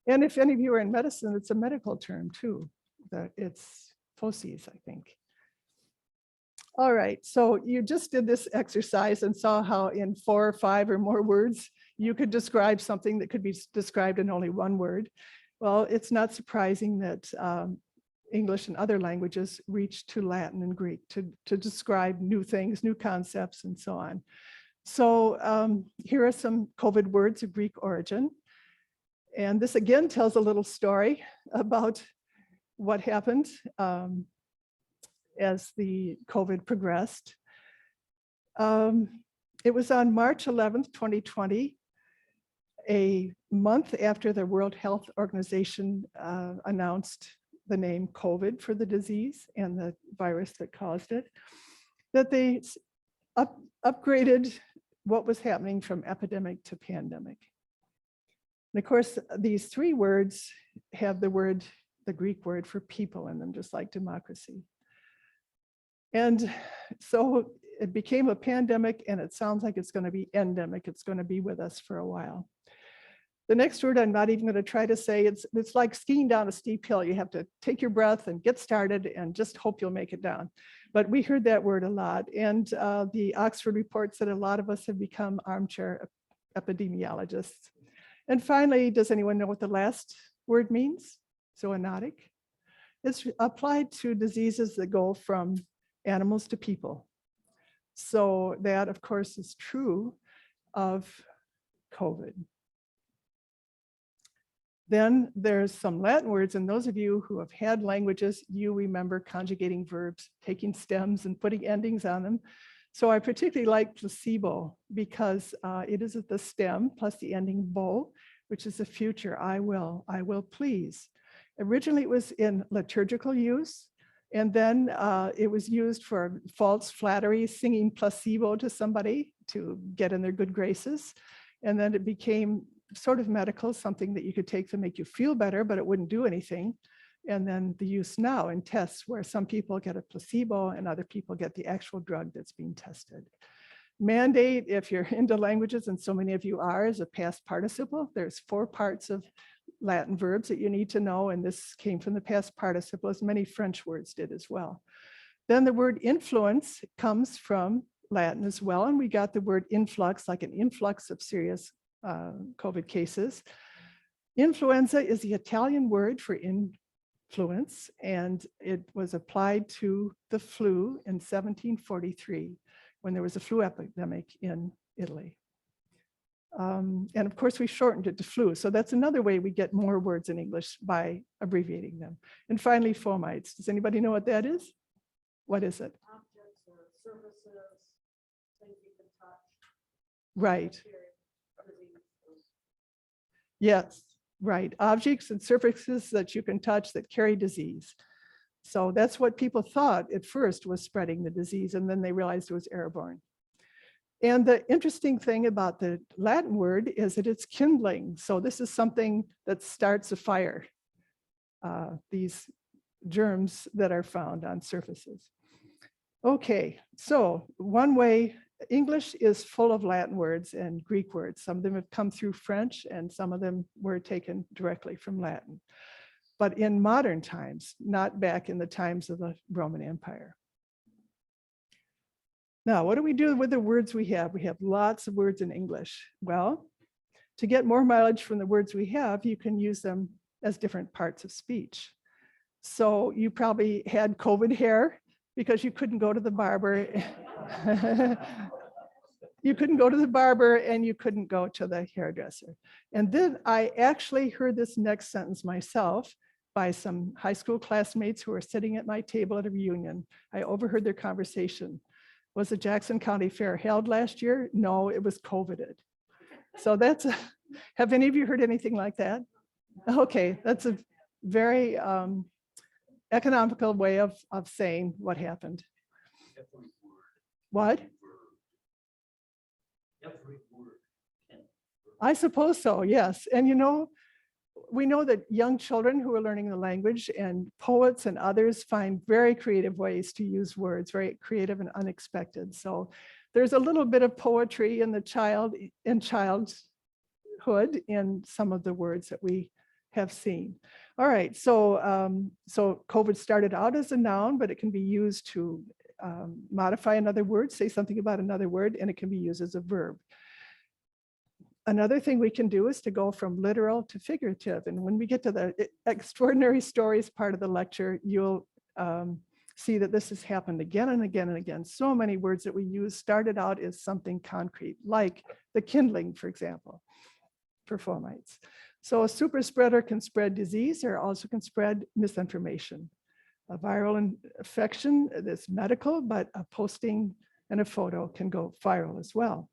And if any of you are in medicine, it's a medical term too, that it's Faucis, I think. All right, so you just did this exercise and saw how in 4 or 5 or more words, you could describe something that could be described in only one word. Well, it's not surprising that English and other languages reach to Latin and Greek to describe new things, new concepts, and so on. So here are some COVID words of Greek origin. And this again tells a little story about what happened as the COVID progressed. It was on March 11th, 2020, a month after the World Health Organization announced the name COVID for the disease and the virus that caused it, that they upgraded what was happening from epidemic to pandemic. And of course, these 3 words have the Greek word for people in them, just like democracy. And so it became a pandemic, and it sounds like it's going to be endemic. It's going to be with us for a while. The next word I'm not even going to try to say. It's like skiing down a steep hill. You have to take your breath and get started and just hope you'll make it down. But we heard that word a lot. And the Oxford report said a lot of us have become armchair epidemiologists. And finally, does anyone know what the last word means? Zoonotic. It's applied to diseases that go from animals to people. So that, of course, is true of COVID. Then there's some Latin words, and those of you who have had languages, you remember conjugating verbs, taking stems and putting endings on them. So I particularly like placebo because it is at the stem plus the ending bo, which is the future, I will please. Originally it was in liturgical use, and then it was used for false flattery, singing placebo to somebody to get in their good graces. And then it became sort of medical, something that you could take to make you feel better, but it wouldn't do anything. And then the use now in tests where some people get a placebo and other people get the actual drug that's being tested. Mandate, if you're into languages, and so many of you are, is a past participle. There's 4 parts of Latin verbs that you need to know, and this came from the past participle, as many French words did as well. Then the word influence comes from Latin as well, and we got the word influx, like an influx of serious COVID cases. Influenza is the Italian word for influence, and it was applied to the flu in 1743 when there was a flu epidemic in Italy. And of course, we shortened it to flu. So that's another way we get more words in English, by abbreviating them. And finally, fomites. Does anybody know what that is? What is it? Objects or surfaces, things you can touch. Right. Yes, right. Objects and surfaces that you can touch that carry disease. So that's what people thought at first was spreading the disease, and then they realized it was airborne. And the interesting thing about the Latin word is that it's kindling. So this is something that starts a fire, these germs that are found on surfaces. Okay, so one way, English is full of Latin words and Greek words. Some of them have come through French, and some of them were taken directly from Latin. But in modern times, not back in the times of the Roman Empire. Now, what do we do with the words we have? We have lots of words in English. Well, to get more mileage from the words we have, you can use them as different parts of speech. So you probably had COVID hair because you couldn't go to the barber. You couldn't go to the barber and you couldn't go to the hairdresser. And then I actually heard this next sentence myself by some high school classmates who were sitting at my table at a reunion. I overheard their conversation. Was the Jackson County Fair held last year? No, it was COVIDed. So that's, have any of you heard anything like that? Okay, that's a very economical way of saying what happened. What? I suppose so, yes. And you know, we know that young children who are learning the language and poets and others find very creative ways to use words, very creative and unexpected. So there's a little bit of poetry in the childhood in some of the words that we have seen. All right, so so COVID started out as a noun, but it can be used to modify another word, say something about another word, and it can be used as a verb. Another thing we can do is to go from literal to figurative. And when we get to the extraordinary stories part of the lecture, you'll see that this has happened again and again and again. So many words that we use started out as something concrete, like the kindling, for example, for fomites. So a super spreader can spread disease or also can spread misinformation. A viral infection is medical, but a posting and a photo can go viral as well.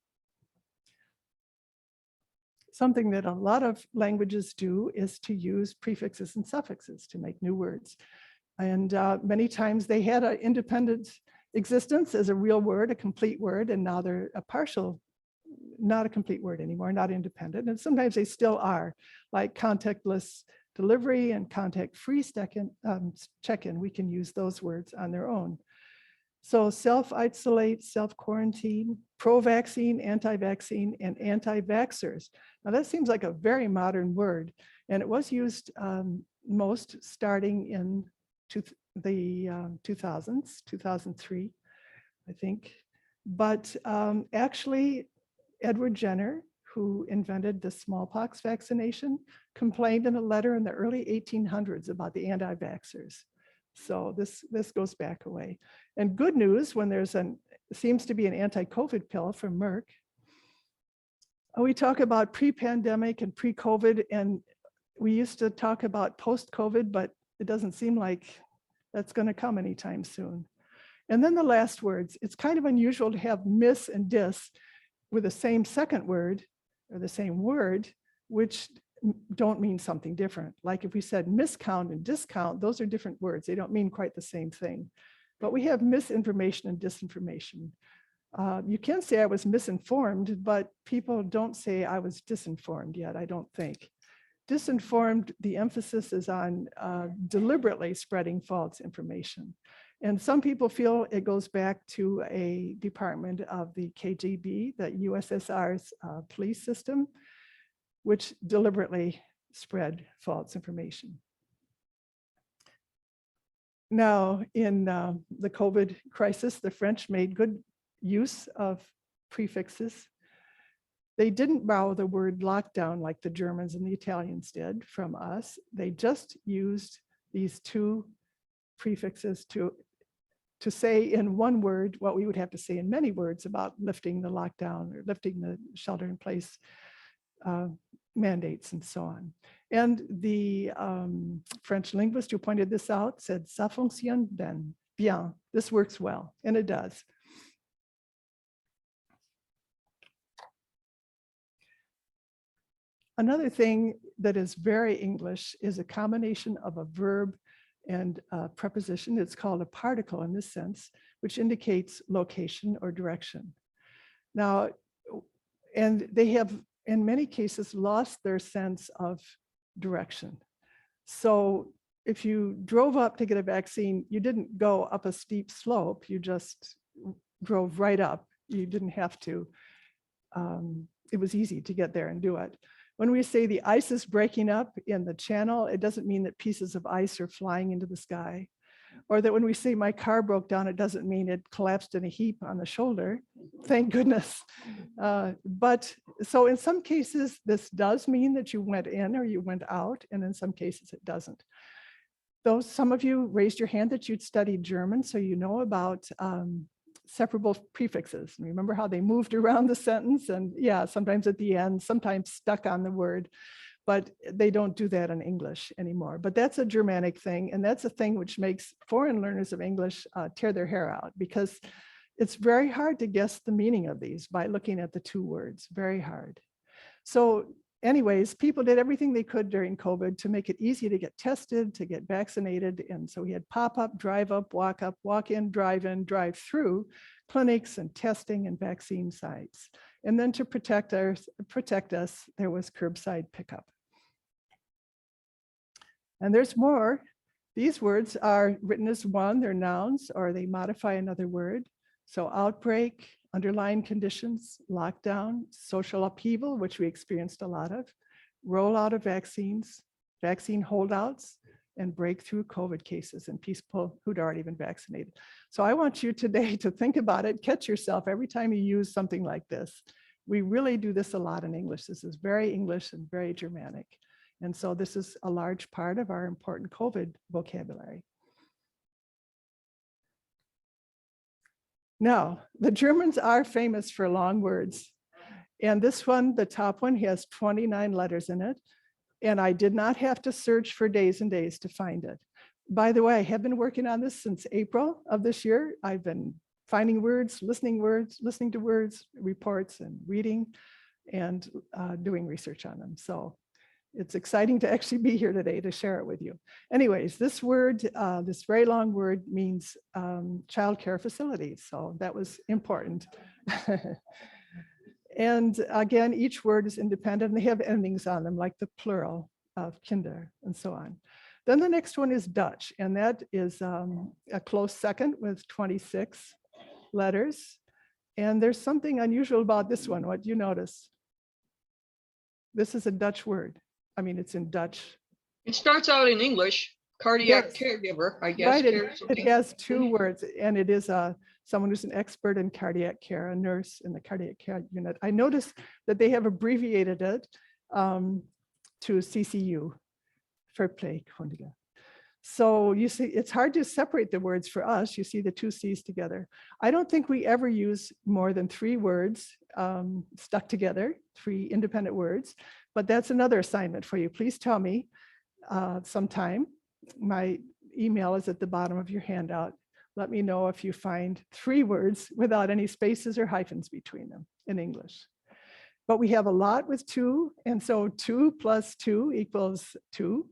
Something that a lot of languages do is to use prefixes and suffixes to make new words. And many times they had an independent existence as a real word, a complete word, and now they're a partial, not a complete word anymore, not independent. And sometimes they still are, like contactless delivery and contact-free check-in. We can use those words on their own. So self-isolate, self-quarantine, pro-vaccine, anti-vaccine, and anti-vaxxers. Now that seems like a very modern word, and it was used most starting in the 2000s, 2003, I think. But actually, Edward Jenner, who invented the smallpox vaccination, complained in a letter in the early 1800s about the anti-vaxxers. So this goes back a way. And good news, when there's seems to be an anti-COVID pill from Merck. We talk about pre-pandemic and pre-COVID, and we used to talk about post-COVID, but it doesn't seem like that's going to come anytime soon. And then the last words, it's kind of unusual to have miss and dis with the same second word or the same word, which don't mean something different. Like if we said miscount and discount, those are different words. They don't mean quite the same thing. But we have misinformation and disinformation. You can say I was misinformed, but people don't say I was disinformed yet, I don't think. Disinformed, the emphasis is on deliberately spreading false information. And some people feel it goes back to a department of the KGB, the USSR's police system, which deliberately spread false information. Now, in the COVID crisis, the French made good use of prefixes. They didn't borrow the word lockdown like the Germans and the Italians did from us. They just used these two prefixes to say in one word what we would have to say in many words about lifting the lockdown or lifting the shelter in place mandates and so on. And the French linguist who pointed this out said, "Ça fonctionne bien." This works well, and it does. Another thing that is very English is a combination of a verb and a preposition. It's called a particle in this sense, which indicates location or direction. Now, and they have in many cases lost their sense of direction. So if you drove up to get a vaccine, you didn't go up a steep slope, you just drove right up. You didn't have to, it was easy to get there and do it. When we say the ice is breaking up in the channel, it doesn't mean that pieces of ice are flying into the sky. Or that when we say my car broke down, it doesn't mean it collapsed in a heap on the shoulder. Thank goodness. But so in some cases, this does mean that you went in or you went out, and in some cases it doesn't. Though some of you raised your hand that you'd studied German, so you know about separable prefixes. Remember how they moved around the sentence, and yeah, sometimes at the end, sometimes stuck on the word, but they don't do that in English anymore. But that's a Germanic thing, and that's a thing which makes foreign learners of English tear their hair out, because it's very hard to guess the meaning of these by looking at the two words, very hard. So anyways, people did everything they could during COVID to make it easy to get tested, to get vaccinated. And so we had pop-up, drive-up, walk-in, drive-in, drive-through clinics and testing and vaccine sites. And then to protect us, there was curbside pickup. And there's more. These words are written as one, they're nouns, or they modify another word. So outbreak, underlying conditions, lockdown, social upheaval, which we experienced a lot of, rollout of vaccines, vaccine holdouts, and breakthrough COVID cases in people who'd already been vaccinated. So I want you today to think about it, catch yourself every time you use something like this. We really do this a lot in English. This is very English and very Germanic. And so this is a large part of our important COVID vocabulary. Now, the Germans are famous for long words. And this one, the top one, has 29 letters in it. And I did not have to search for days and days to find it. By the way, I have been working on this since April of this year. I've been finding words, listening to words, reports, and reading, and doing research on them. So it's exciting to actually be here today to share it with you. Anyways, this word, this very long word, means childcare facilities. So that was important. And again, each word is independent, and they have endings on them, like the plural of Kinder and so on. Then the next one is Dutch, and that is a close second with 26 letters. And there's something unusual about this one. What do you notice? This is a Dutch word. I mean, it's in Dutch. It starts out in English, cardiac Yes. caregiver, I guess. Right, care, it something. has two words, and it is someone who's an expert in cardiac care, a nurse in the cardiac care unit. I noticed that they have abbreviated it to CCU, Verpleegkundige. So you see, it's hard to separate the words for us. You see the two C's together. I don't think we ever use more than 3 words stuck together, 3 independent words, but that's another assignment for you. Please tell me sometime. My email is at the bottom of your handout. Let me know if you find 3 words without any spaces or hyphens between them in English. But we have a lot with 2, and so 2 plus 2 equals 2.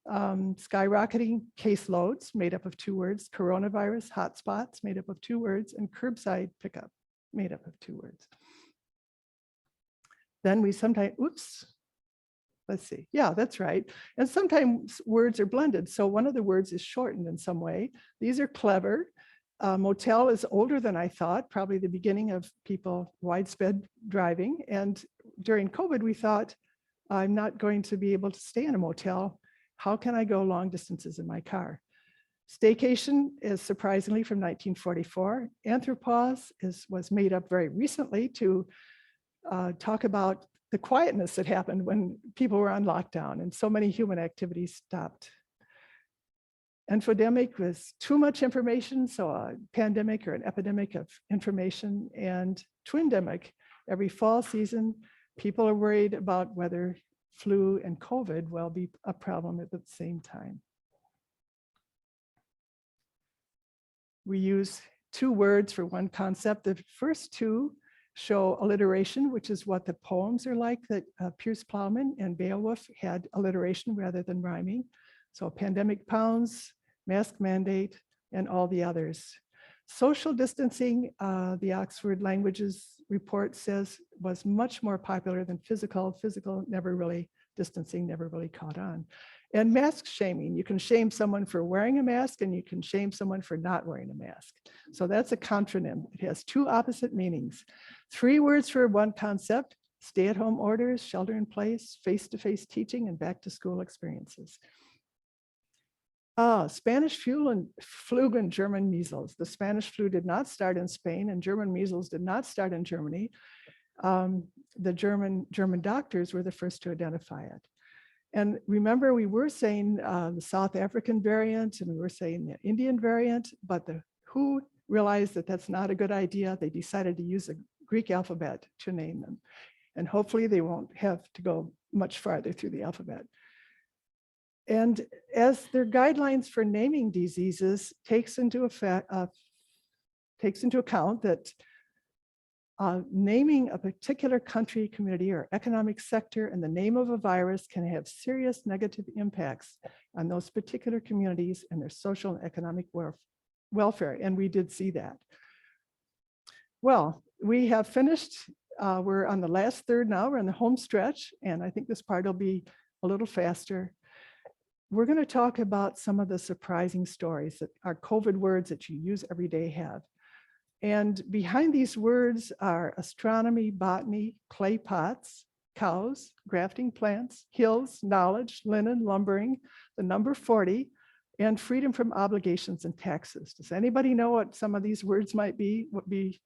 Skyrocketing caseloads made up of 2 words, coronavirus hotspots made up of 2 words, and curbside pickup made up of 2 words. Then we sometimes, oops, let's see. Yeah, that's right. And sometimes words are blended. So one of the words is shortened in some way. These are clever. Motel is older than I thought, probably the beginning of people widespread driving. And during COVID, we thought, I'm not going to be able to stay in a motel. How can I go long distances in my car? Staycation is surprisingly from 1944. Anthropause was made up very recently to talk about the quietness that happened when people were on lockdown and so many human activities stopped. Infodemic was too much information, so a pandemic or an epidemic of information. And twindemic, every fall season, people are worried about whether flu and COVID will be a problem at the same time. We use 2 words for one concept. The first 2 show alliteration, which is what the poems are like that Pierce Plowman and Beowulf had alliteration rather than rhyming. So pandemic pounds, mask mandate, and all the others. Social distancing, the Oxford Languages report says, was much more popular than physical. Physical distancing never really caught on. And mask shaming, you can shame someone for wearing a mask and you can shame someone for not wearing a mask. So that's a contronym. It has 2 opposite meanings. 3 words for one concept: stay-at-home orders, shelter in place, face-to-face teaching, and back-to-school experiences. Spanish flu and German measles. The Spanish flu did not start in Spain, and German measles did not start in Germany. The German doctors were the first to identify it. And remember, we were saying the South African variant, and we were saying the Indian variant, but the WHO realized that that's not a good idea. They decided to use a Greek alphabet to name them. And hopefully they won't have to go much farther through the alphabet. And as their guidelines for naming diseases takes into account that naming a particular country, community, or economic sector in the name of a virus can have serious negative impacts on those particular communities and their social and economic welfare. And we did see that. Well, we have finished. We're on the last third now. We're in the home stretch, and I think this part will be a little faster. We're going to talk about some of the surprising stories that our COVID words that you use every day have. And behind these words are astronomy, botany, clay pots, cows, grafting plants, hills, knowledge, linen, lumbering, the number 40, and freedom from obligations and taxes. Does anybody know what some of these words might be? What be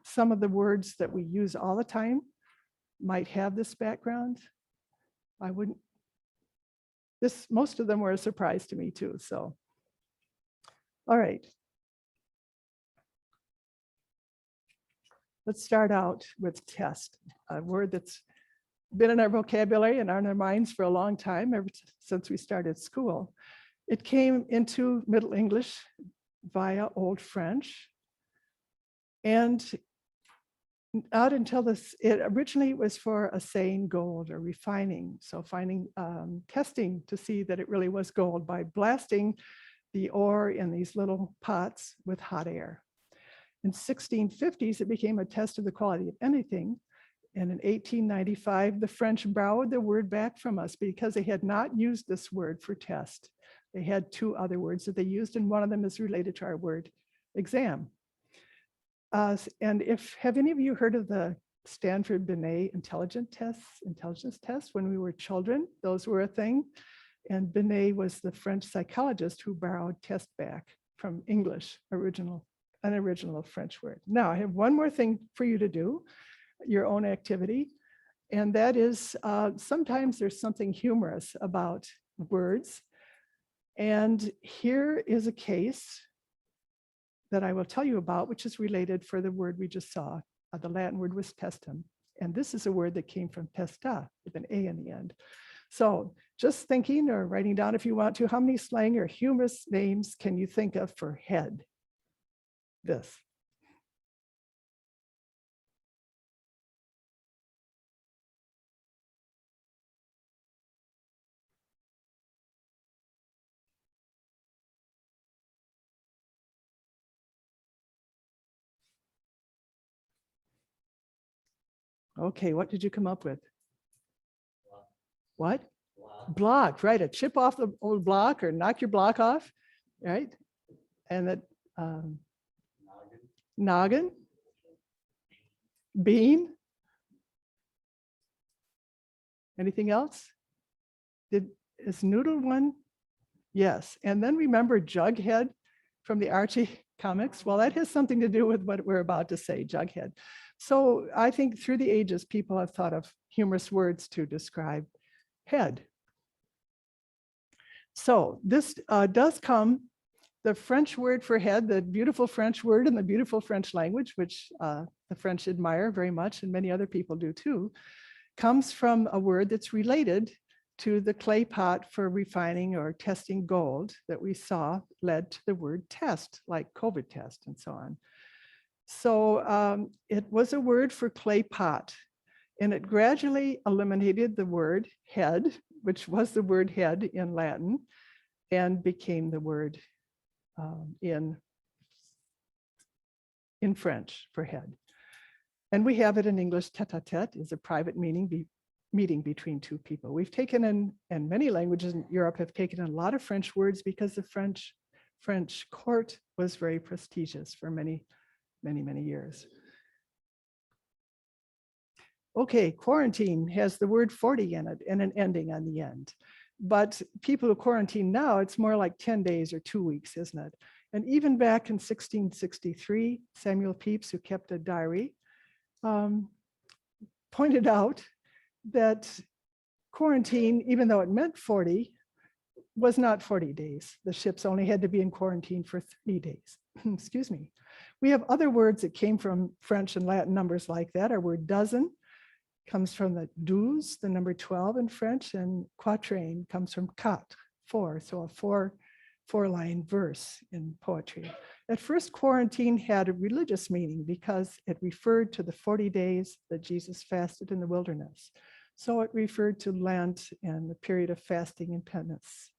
some of the words that we use all the time might have this background? I wouldn't. Most of them were a surprise to me too, so. All right. Let's start out with test, a word that's been in our vocabulary and on our minds for a long time, ever since we started school. It came into Middle English via Old French. And not until this, it originally was for assaying gold or refining. So finding, testing to see that it really was gold by blasting the ore in these little pots with hot air. In 1650s, it became a test of the quality of anything. And in 1895, the French borrowed the word back from us because they had not used this word for test. They had two other words that they used, and one of them is related to our word exam. And have any of you heard of the Stanford Binet intelligence tests when we were children? Those were a thing. And Binet was the French psychologist who borrowed test back from English, an original French word. Now, I have one more thing for you to do, your own activity. And that is sometimes there's something humorous about words. And here is a case that I will tell you about, which is related for the word we just saw. The Latin word was testum. And this is a word that came from testa with an A in the end. So just thinking or writing down if you want to, how many slang or humorous names can you think of for head? This. Okay, what did you come up with? What? Block, right? A chip off the old block or knock your block off, right? And that noggin, bean. Anything else? Is noodle one? Yes. And then remember Jughead from the Archie comics? Well, that has something to do with what we're about to say, Jughead. So I think through the ages, people have thought of humorous words to describe head. So this does come, the French word for head, the beautiful French word in the beautiful French language, which the French admire very much and many other people do too, comes from a word that's related to the clay pot for refining or testing gold that we saw led to the word test, like COVID test and so on. So it was a word for clay pot, and it gradually eliminated the word head, which was the word head in Latin, and became the word in French for head. And we have it in English, tête-à-tête is a private meeting between two people. We've taken in, and many languages in Europe have taken in a lot of French words because the French court was very prestigious for many years. Okay, quarantine has the word 40 in it and an ending on the end. But people who quarantine now, it's more like 10 days or 2 weeks, isn't it? And even back in 1663, Samuel Pepys, who kept a diary, pointed out that quarantine, even though it meant 40, was not 40 days. The ships only had to be in quarantine for 30 days. Excuse me. We have other words that came from French and Latin numbers like that. Our word dozen comes from the douze, the number 12 in French, and quatrain comes from quatre, four. So a four-line verse in poetry. At first, quarantine had a religious meaning because it referred to the 40 days that Jesus fasted in the wilderness. So it referred to Lent and the period of fasting and penance.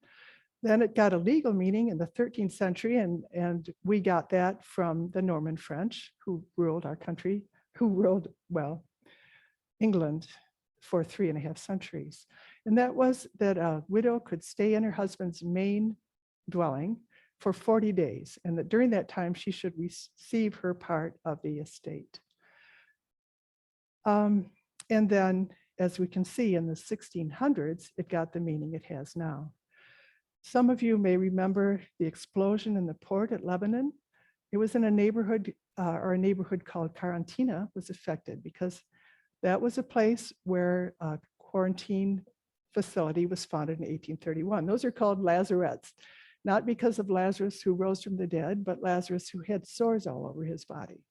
Then it got a legal meaning in the 13th century, and we got that from the Norman French, who ruled our country, who ruled, well, England for 3.5 centuries. And that was that a widow could stay in her husband's main dwelling for 40 days, and that during that time she should receive her part of the estate. And then, as we can see in the 1600s, it got the meaning it has now. Some of you may remember the explosion in the port at Lebanon. It was in a neighborhood, or a neighborhood called Karantina was affected because that was a place where a quarantine facility was founded in 1831. Those are called lazarettes, not because of Lazarus who rose from the dead, but Lazarus who had sores all over his body,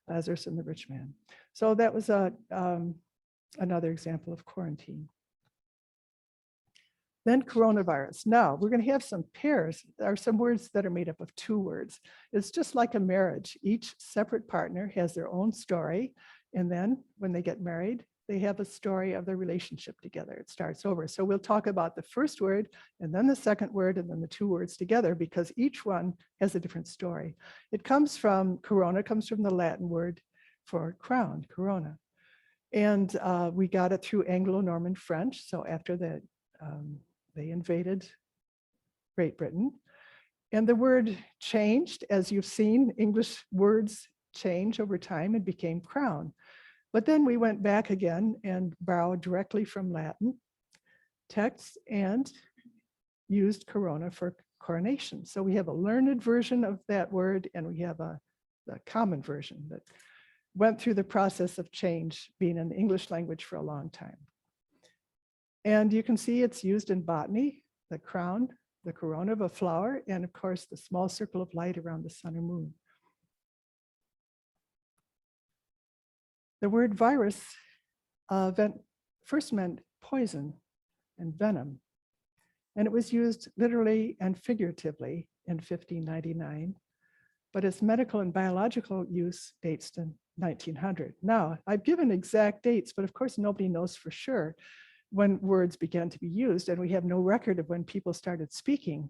Lazarus and the rich man. So that was another example of quarantine. Then coronavirus. Now we're going to have some pairs. There are some words that are made up of 2 words. It's just like a marriage. Each separate partner has their own story. And then when they get married, they have a story of their relationship together. It starts over. So we'll talk about the first word and then the second word and then the 2 words together because each one has a different story. It comes from corona, comes from the Latin word for crown, corona. And we got it through Anglo-Norman French. So after that, they invaded Great Britain. And the word changed, as you've seen, English words change over time and became crown. But then we went back again and borrowed directly from Latin texts and used corona for coronation. So we have a learned version of that word and we have a common version that went through the process of change being in the English language for a long time. And you can see it's used in botany, the crown, the corona of a flower, and of course, the small circle of light around the sun or moon. The word virus first meant poison and venom, and it was used literally and figuratively in 1599, but its medical and biological use dates to 1900. Now, I've given exact dates, but of course, nobody knows for sure when words began to be used, and we have no record of when people started speaking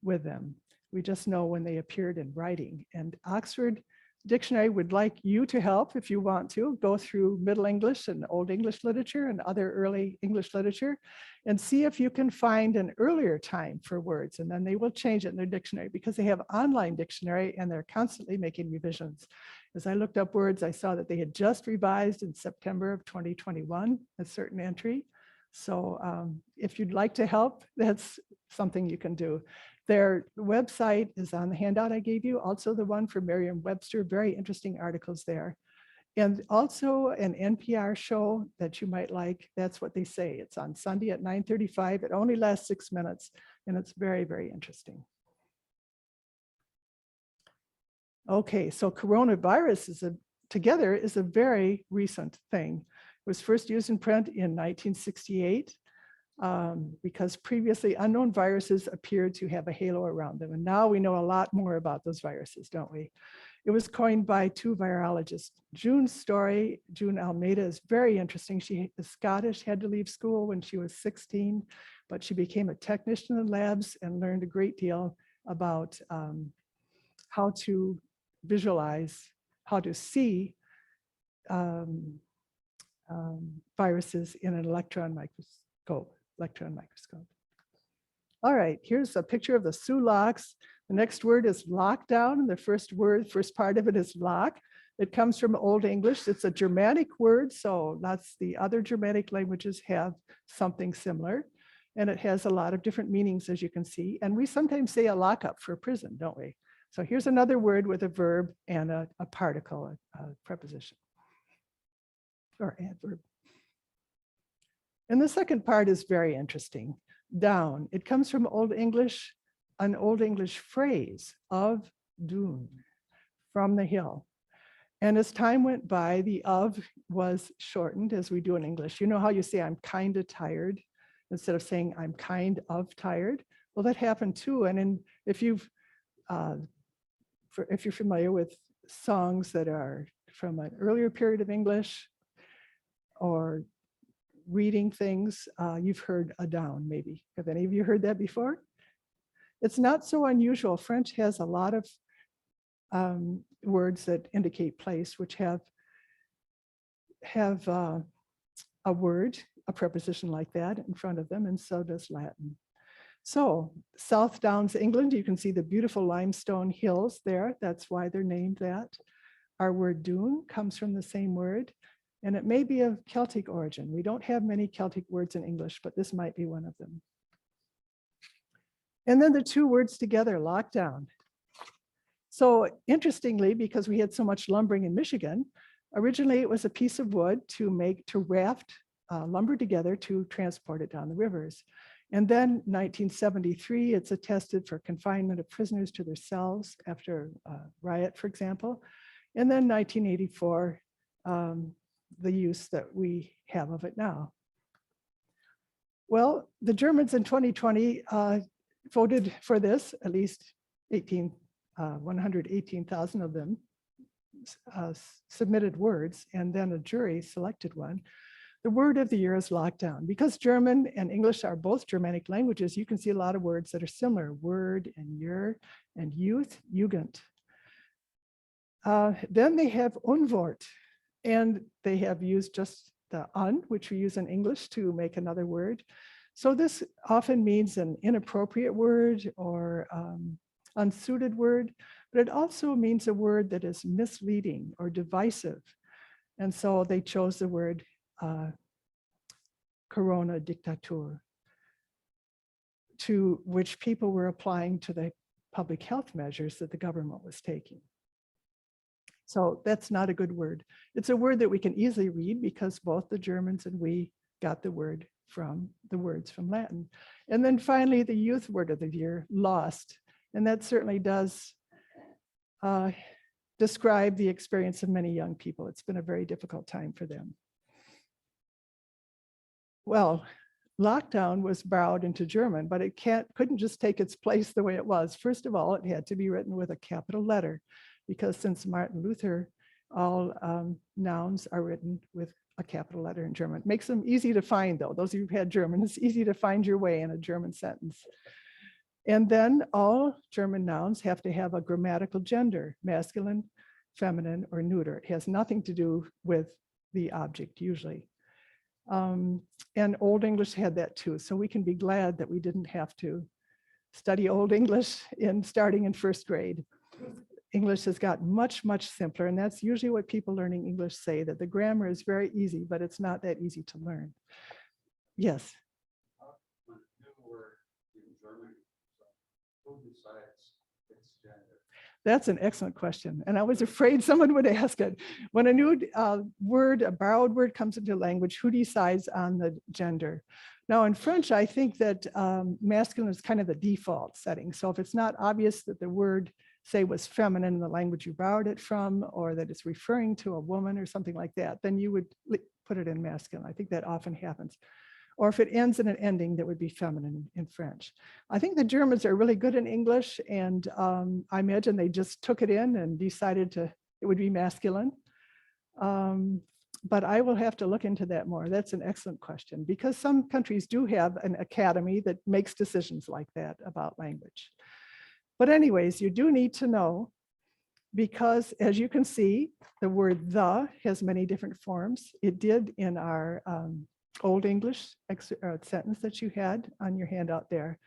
with them. We just know when they appeared in writing. And Oxford Dictionary would like you to help if you want to go through Middle English and Old English literature and other early English literature and see if you can find an earlier time for words, and then they will change it in their dictionary because they have online dictionary and they're constantly making revisions. As I looked up words, I saw that they had just revised in September of 2021, a certain entry. So if you'd like to help, that's something you can do. Their website is on the handout I gave you, also the one for Merriam-Webster, very interesting articles there. And also an NPR show that you might like, that's what they say. It's on Sunday at 9:35. It only lasts 6 minutes and it's very, very interesting. Okay, so coronavirus together is a very recent thing. It was first used in print in 1968 because previously unknown viruses appeared to have a halo around them. And now we know a lot more about those viruses, don't we? It was coined by 2 virologists. June's story, June Almeida, is very interesting. She is Scottish, had to leave school when she was 16, but she became a technician in labs and learned a great deal about how to visualize, how to see viruses in an electron microscope. All right, here's a picture of the Sioux locks. The next word is lockdown. The first part of it is lock. It comes from Old English. It's a Germanic word, so that's the other Germanic languages have something similar. And it has a lot of different meanings, as you can see. And we sometimes say a lockup for a prison, don't we? So here's another word with a verb and a particle, a preposition or adverb. And the second part is very interesting. Down. It comes from Old English, an Old English phrase of dún, from the hill. And as time went by, the of was shortened as we do in English. You know how you say, I'm kind of tired, instead of saying, I'm kind of tired? Well, that happened too. And if you're familiar with songs that are from an earlier period of English or reading things, you've heard a down maybe. Have any of you heard that before? It's not so unusual. French has a lot of words that indicate place, which have a word, a preposition like that in front of them, and so does Latin. So South Downs, England, you can see the beautiful limestone hills there. That's why they're named that. Our word dún comes from the same word, and it may be of Celtic origin. We don't have many Celtic words in English, but this might be one of them. And then the two words together, lockdown. So interestingly, because we had so much lumbering in Michigan, originally it was a piece of wood to raft lumber together to transport it down the rivers. And then 1973, it's attested for confinement of prisoners to their cells after a riot, for example. And then 1984, the use that we have of it now. Well, the Germans in 2020 voted for this, at least 118,000 of them submitted words, and then a jury selected one. The word of the year is lockdown. Because German and English are both Germanic languages, you can see a lot of words that are similar. Word and year and youth, Jugend. Then they have Unwort, and they have used just the un, which we use in English to make another word. So this often means an inappropriate word or unsuited word, but it also means a word that is misleading or divisive. And so they chose the word Corona Diktatur, to which people were applying to the public health measures that the government was taking. So that's not a good word. It's a word that we can easily read because both the Germans and we got the words from Latin. And then finally, the youth word of the year, lost. And that certainly does describe the experience of many young people. It's been a very difficult time for them. Well, lockdown was borrowed into German, but it couldn't just take its place the way it was. First of all, it had to be written with a capital letter, because since Martin Luther, all nouns are written with a capital letter in German. It makes them easy to find, though. Those of you who've had German, it's easy to find your way in a German sentence. And then all German nouns have to have a grammatical gender, masculine, feminine, or neuter. It has nothing to do with the object usually. And Old English had that too. So we can be glad that we didn't have to study Old English starting in first grade. English has got much, much simpler. And that's usually what people learning English say, that the grammar is very easy, but it's not that easy to learn. Yes. That's an excellent question. And I was afraid someone would ask it. When a new word, a borrowed word comes into language, who decides on the gender? Now in French, I think that masculine is kind of the default setting. So if it's not obvious that the word, say, was feminine in the language you borrowed it from, or that it's referring to a woman or something like that, then you would put it in masculine. I think that often happens. Or if it ends in an ending, that would be feminine in French. I think the Germans are really good in English, and I imagine they just took it in and decided it would be masculine. But I will have to look into that more. That's an excellent question, because some countries do have an academy that makes decisions like that about language. But anyways, you do need to know, because as you can see, the word the has many different forms. It did in our Old English sentence that you had on your handout there.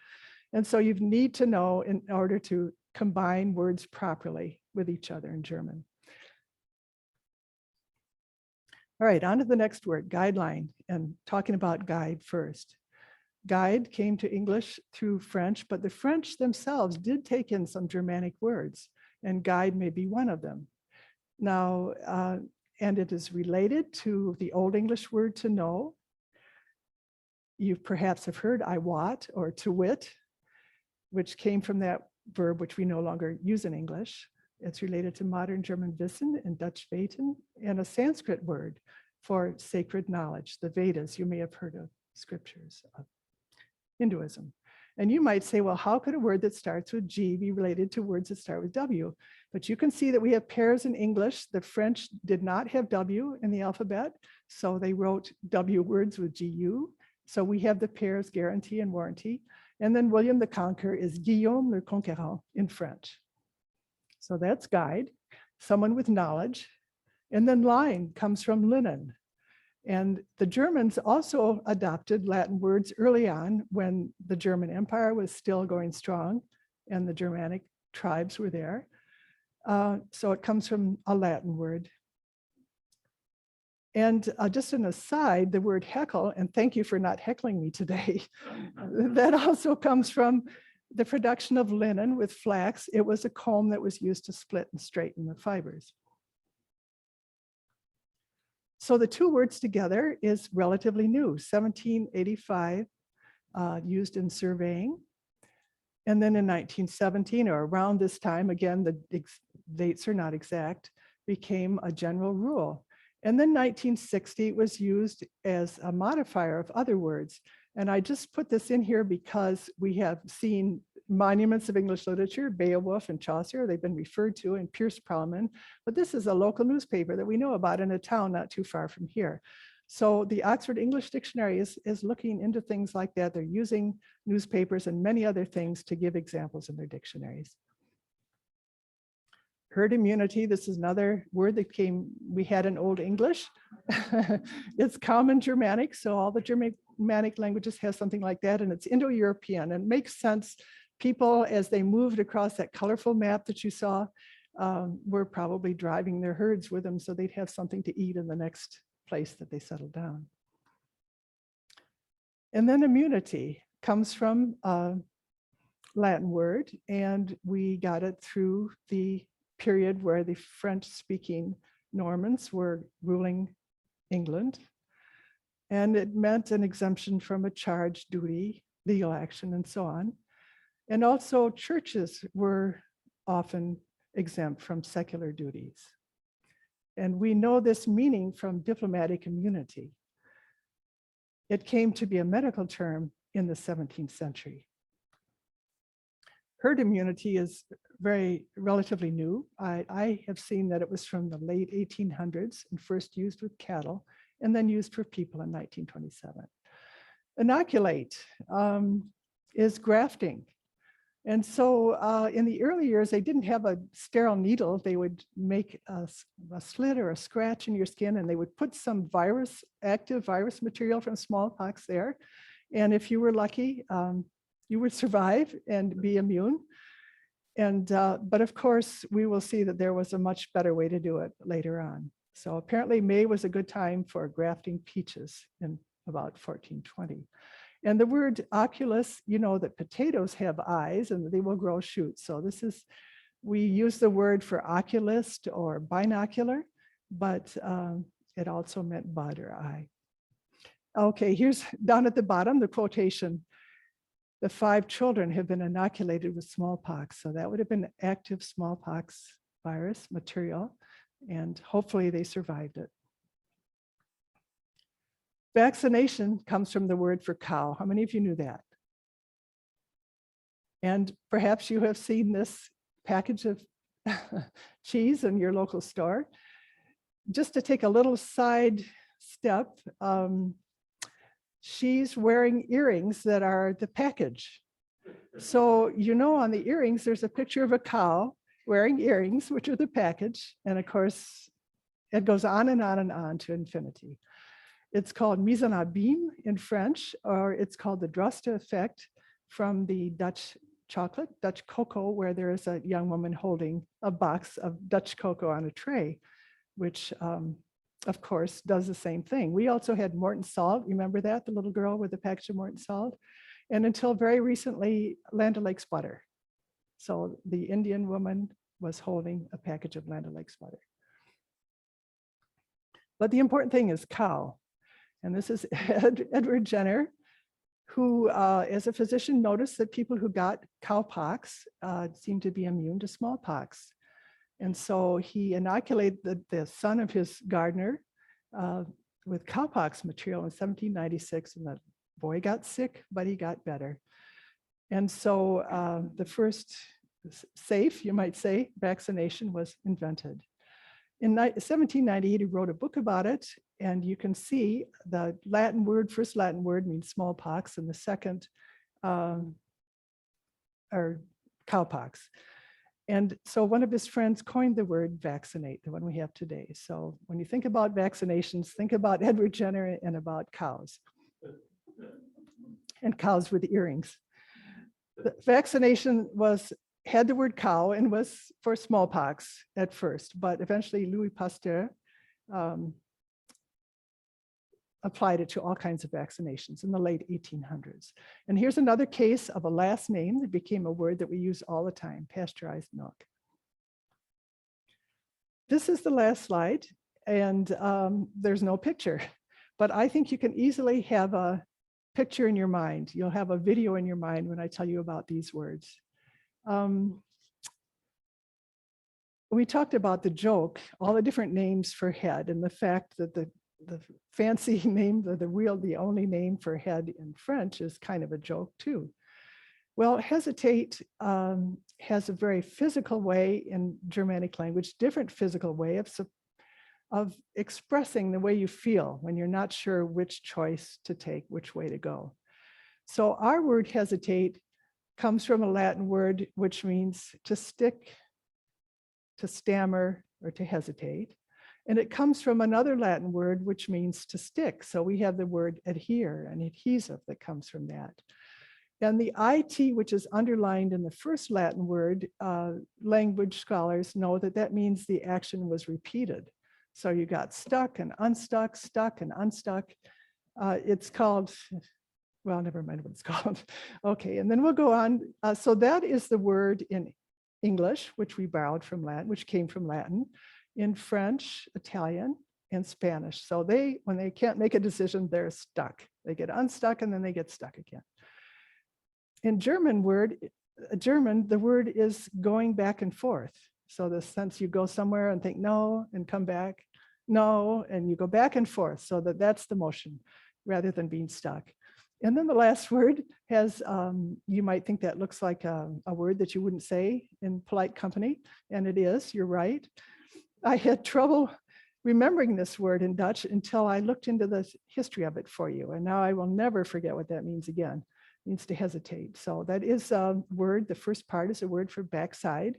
And so you need to know in order to combine words properly with each other in German. All right, on to the next word, guideline, and talking about guide first. Guide came to English through French, but the French themselves did take in some Germanic words, and guide may be one of them. Now, and it is related to the Old English word to know. You perhaps have heard I wot or to wit, which came from that verb which we no longer use in English. It's related to modern German wissen and Dutch weten, and a Sanskrit word for sacred knowledge, the Vedas. You may have heard of scriptures of Hinduism. And you might say, well, how could a word that starts with G be related to words that start with W? But you can see that we have pairs in English. The French did not have W in the alphabet, so they wrote W words with GU. So we have the pairs guarantee and warranty. And then William the Conqueror is Guillaume le Conquérant in French. So that's guide, someone with knowledge. And then line comes from linen. And the Germans also adopted Latin words early on when the German Empire was still going strong and the Germanic tribes were there. So it comes from a Latin word. And just an aside, the word heckle, and thank you for not heckling me today, that also comes from the production of linen with flax. It was a comb that was used to split and straighten the fibers. So the two words together is relatively new, 1785, used in surveying. And then in 1917, or around this time, again, the dates are not exact, became a general rule. And then 1960, it was used as a modifier of other words. And I just put this in here because we have seen monuments of English literature, Beowulf and Chaucer, they've been referred to, in Pierce Parliament, but this is a local newspaper that we know about in a town not too far from here. So the Oxford English Dictionary is looking into things like that. They're using newspapers and many other things to give examples in their dictionaries. Herd immunity, this is another word that we had in Old English. It's common Germanic, so all the Germanic languages have something like that, and it's Indo-European, and it makes sense. People, as they moved across that colorful map that you saw, were probably driving their herds with them so they'd have something to eat in the next place that they settled down. And then immunity comes from a Latin word, and we got it through the period where the French-speaking Normans were ruling England. And it meant an exemption from a charge, duty, legal action, and so on. And also churches were often exempt from secular duties. And we know this meaning from diplomatic immunity. It came to be a medical term in the 17th century. Herd immunity is relatively new. I have seen that it was from the late 1800s and first used with cattle and then used for people in 1927. Inoculate is grafting. And so in the early years, they didn't have a sterile needle. They would make a slit or a scratch in your skin, and they would put some active virus material from smallpox there. And if you were lucky, you would survive and be immune. And but of course, we will see that there was a much better way to do it later on. So apparently May was a good time for grafting peaches in about 1420. And the word oculus, you know that potatoes have eyes and they will grow shoots. So this is, we use the word for oculist or binocular, but it also meant bud or eye. Okay, here's down at the bottom, the quotation. The 5 children have been inoculated with smallpox. So that would have been active smallpox virus material, and hopefully they survived it. Vaccination comes from the word for cow. How many of you knew that? And perhaps you have seen this package of cheese in your local store. Just to take a little side step, she's wearing earrings that are the package. So, you know, on the earrings, there's a picture of a cow wearing earrings, which are the package. And of course, it goes on and on and on to infinity. It's called mise en abîme in French, or it's called the Droste effect from the Dutch chocolate, Dutch cocoa, where there is a young woman holding a box of Dutch cocoa on a tray, which of course, does the same thing. We also had Morton salt. Remember that, the little girl with the package of Morton salt? And until very recently, Land O'Lakes butter. So the Indian woman was holding a package of Land O'Lakes butter. But the important thing is cow. And this is Edward Jenner, who, as a physician, noticed that people who got cowpox seemed to be immune to smallpox. And so he inoculated the son of his gardener with cowpox material in 1796, and the boy got sick, but he got better. And so the first safe, you might say, vaccination was invented. In 1798, he wrote a book about it, and you can see the Latin word, first Latin word means smallpox, and the second are cowpox. And so one of his friends coined the word vaccinate, the one we have today. So when you think about vaccinations, think about Edward Jenner and about cows. And cows with earrings. The vaccination had the word cow and was for smallpox at first, but eventually Louis Pasteur applied it to all kinds of vaccinations in the late 1800s. And here's another case of a last name that became a word that we use all the time, pasteurized milk. This is the last slide, and there's no picture, but I think you can easily have a picture in your mind. You'll have a video in your mind when I tell you about these words. We talked about the joke, all the different names for head, and the fact that the fancy name, the only name for head in French is kind of a joke too. Well, hesitate has a very physical way in Germanic language, different physical way of expressing the way you feel when you're not sure which choice to take, which way to go. So our word hesitate comes from a Latin word which means to stick, to stammer, or to hesitate. And it comes from another Latin word which means to stick. So we have the word adhere, an adhesive that comes from that. And the IT, which is underlined in the first Latin word, language scholars know that that means the action was repeated. So you got stuck and unstuck, stuck and unstuck. It's called, well, never mind what it's called. Okay, and then we'll go on. So that is the word in English, which we borrowed from Latin, which came from Latin, in French, Italian, and Spanish. So when they can't make a decision, they're stuck. They get unstuck and then they get stuck again. In German, the word is going back and forth. So the sense you go somewhere and think no, and come back, no, and you go back and forth. So that's the motion rather than being stuck. And then the last word has, you might think that looks like a word that you wouldn't say in polite company, and it is, you're right. I had trouble remembering this word in Dutch until I looked into the history of it for you. And now I will never forget what that means again. It means to hesitate. So that is a word, the first part is a word for backside.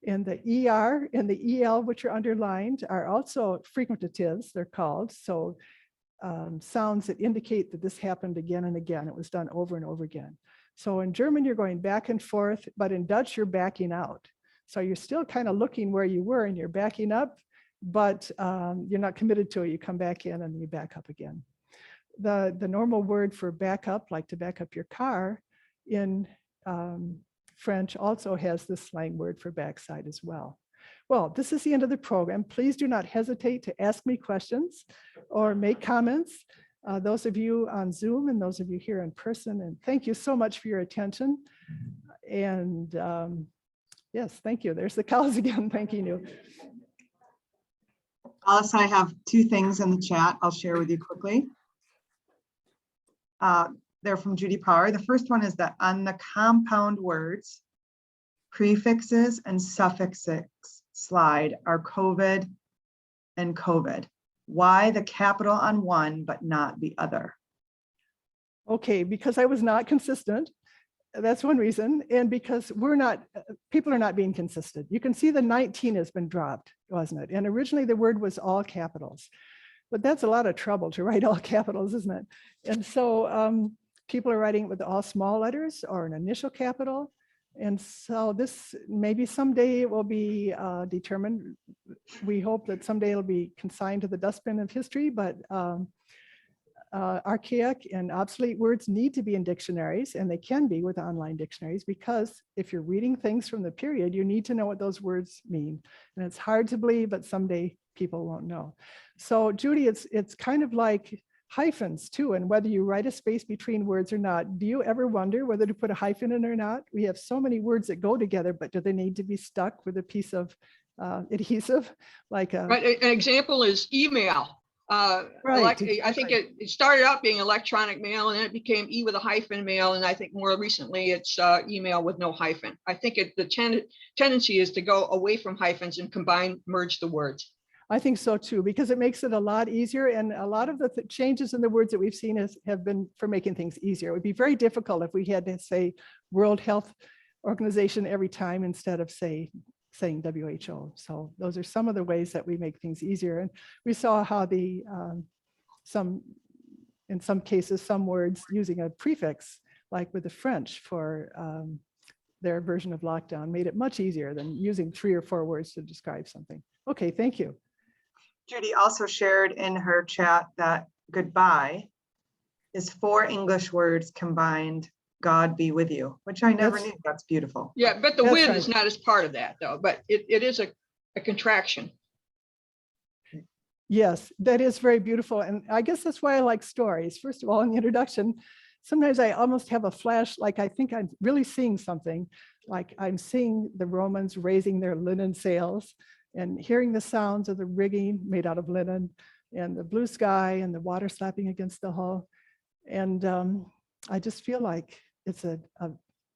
And the ER and the EL, which are underlined, are also frequentatives, they're called. So sounds that indicate that this happened again and again. It was done over and over again. So in German, you're going back and forth, but in Dutch, you're backing out. So you're still kind of looking where you were and you're backing up, but you're not committed to it. You come back in and you back up again. The normal word for back up, like to back up your car, in French also has this slang word for backside as well. Well, this is the end of the program. Please do not hesitate to ask me questions or make comments. Those of you on Zoom and those of you here in person, and thank you so much for your attention. And yes, thank you. There's the cows again, thanking you. Alice, I have two things in the chat I'll share with you quickly. They're from Judy Power. The first one is that on the compound words, prefixes and suffixes slide are COVID and COVID. Why the capital on one but not the other? Okay, because I was not consistent. That's one reason. And because people are not being consistent. You can see the 19 has been dropped, wasn't it? And originally the word was all capitals, but that's a lot of trouble to write all capitals, isn't it? And so people are writing it with all small letters or an initial capital. And so this, maybe someday it will be determined. We hope that someday it'll be consigned to the dustbin of history, but archaic and obsolete words need to be in dictionaries, and they can be with online dictionaries, because if you're reading things from the period, you need to know what those words mean. And it's hard to believe, but someday people won't know. So Judy, it's kind of like hyphens too, and whether you write a space between words or not. Do you ever wonder whether to put a hyphen in or not? We have so many words that go together, but do they need to be stuck with a piece of adhesive? Like a Right, an example is email. Right, I think it started out being electronic mail, and then it became E with a hyphen mail, and I think more recently it's email with no hyphen. I think the tendency is to go away from hyphens and merge the words. I think so too, because it makes it a lot easier, and a lot of the changes in the words that we've seen have been for making things easier. It would be very difficult if we had to say World Health Organization every time instead of saying WHO. So those are some of the ways that we make things easier. And we saw how in some cases, some words using a prefix, like with the French for their version of lockdown, made it much easier than using 3 or 4 words to describe something. Okay, thank you. Judy also shared in her chat that goodbye is 4 English words combined, God be with you, which I never knew. That's beautiful. Yeah, but the That's with right. is not as part of that though, but it is a contraction. Yes, that is very beautiful. And I guess that's why I like stories. First of all, in the introduction, sometimes I almost have a flash, like I think I'm really seeing something, like I'm seeing the Romans raising their linen sails and hearing the sounds of the rigging made out of linen and the blue sky and the water slapping against the hull. And I just feel like it's a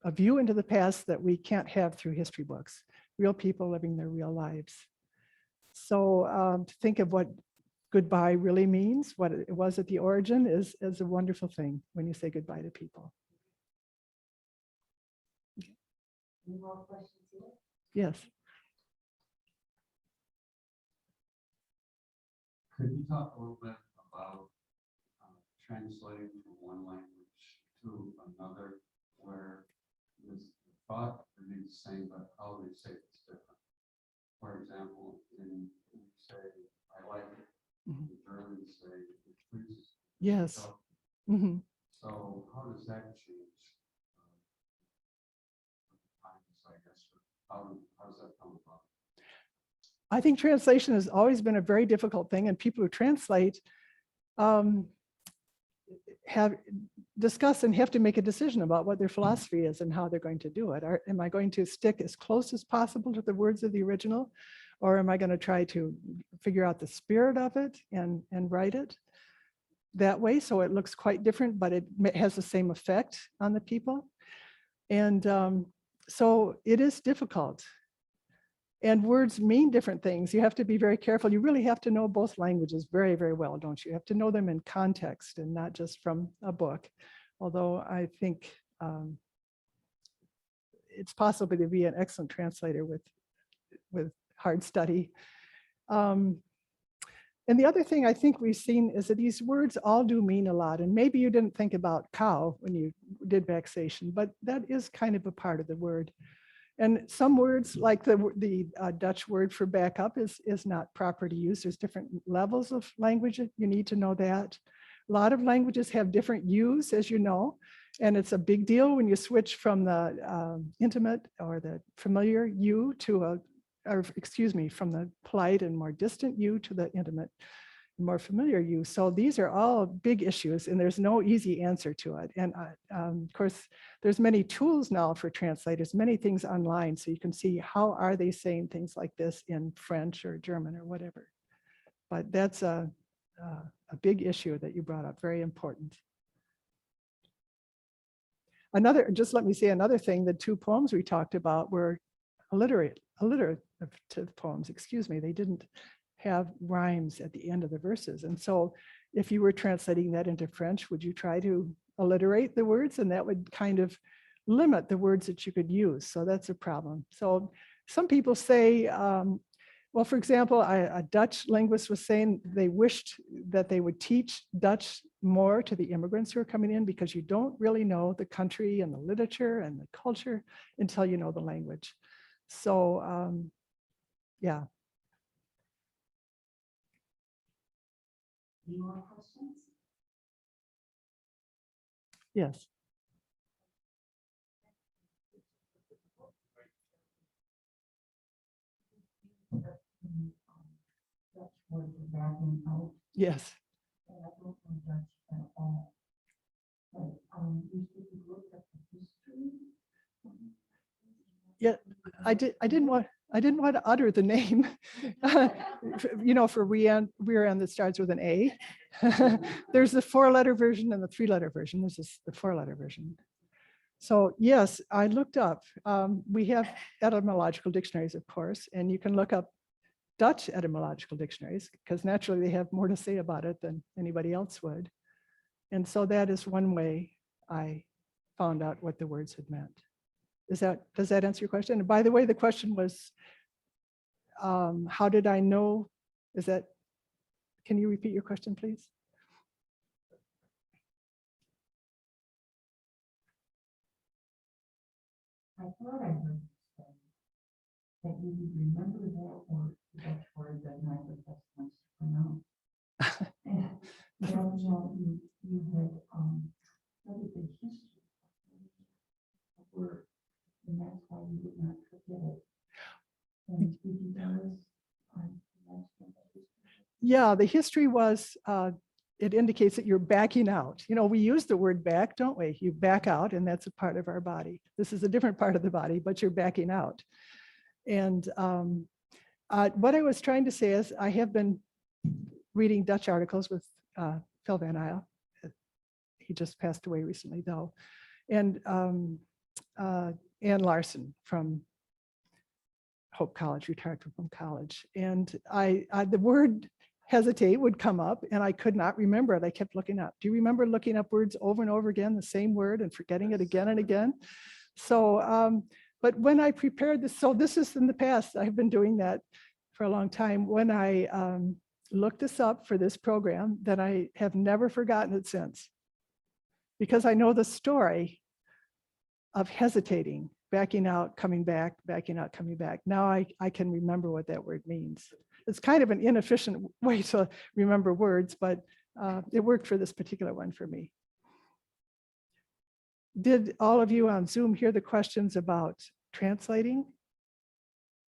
view into the past that we can't have through history books, real people living their real lives. So to think of what goodbye really means, what it was at the origin, is a wonderful thing when you say goodbye to people. Any more questions here? Yes. Could you talk a little bit about translating from one language to another, where the thought remains the same, but how they say it's different? For example, in you say, I like it, Mhm. the Germans say, it pleases me. Yes. So, Mhm. so how does that change? Times, I guess, how does that come about? I think translation has always been a very difficult thing, and people who translate have discussed and have to make a decision about what their philosophy is and how they're going to do it. Am I going to stick as close as possible to the words of the original, or am I going to try to figure out the spirit of it and write it that way so it looks quite different, but it has the same effect on the people? And so it is difficult. And words mean different things. You have to be very careful. You really have to know both languages very, very well, don't you? You have to know them in context and not just from a book. Although I think it's possible to be an excellent translator with hard study. And the other thing I think we've seen is that these words all do mean a lot. And maybe you didn't think about cow when you did vexation, but that is kind of a part of the word. And some words, like the Dutch word for backup, is not proper to use. There's different levels of language. You need to know that. A lot of languages have different U's, as you know, and it's a big deal when you switch from the intimate or the familiar you to from the polite and more distant you to the intimate, more familiar you. So these are all big issues, and there's no easy answer to it. And of course, there's many tools now for translators, many things online, so you can see how are they saying things like this in French or German or whatever. But that's a big issue that you brought up, very important. Just let me say another thing, the 2 poems we talked about were alliterative poems, excuse me. They didn't have rhymes at the end of the verses. And so if you were translating that into French, would you try to alliterate the words? And that would kind of limit the words that you could use. So that's a problem. So some people say, Well, for example, a Dutch linguist was saying they wished that they would teach Dutch more to the immigrants who are coming in because you don't really know the country and the literature and the culture until you know the language. So, yeah. Any more questions? Yes. Dutch word for backing out, Yes. and I don't know Dutch at all. But, you should look at the history. Yeah, I didn't want to utter the name, you know, for rear end that starts with an A. There's the 4-letter version and the 3-letter version. This is the 4-letter version. So yes, I looked up. We have etymological dictionaries, of course, and you can look up Dutch etymological dictionaries because naturally they have more to say about it than anybody else would. And so that is one way I found out what the words had meant. Does that answer your question? And by the way, the question was, how did I know? Can you repeat your question, please? I thought I heard you say that you would remember that word, the Dutch word that neither of us wants to pronounce. And that you had studied the history of the word, and that's why you would not forget it. And did you tell us Yeah, the history was, it indicates that you're backing out. You know, we use the word back, don't we? You back out, and that's a part of our body. This is a different part of the body, but you're backing out. And what I was trying to say is I have been reading Dutch articles with Phil Van Isle. He just passed away recently, though. And Ann Larson from Hope College, retired from Hope College. And the word hesitate would come up and I could not remember it. I kept looking up. Do you remember looking up words over and over again, the same word, and forgetting it again and again? So, but when I prepared this, so this is in the past, I've been doing that for a long time. When I looked this up for this program, then I have never forgotten it since. Because I know the story of hesitating, backing out, coming back, backing out, coming back. Now I can remember what that word means. It's kind of an inefficient way to remember words, but it worked for this particular one for me. Did all of you on Zoom hear the questions about translating?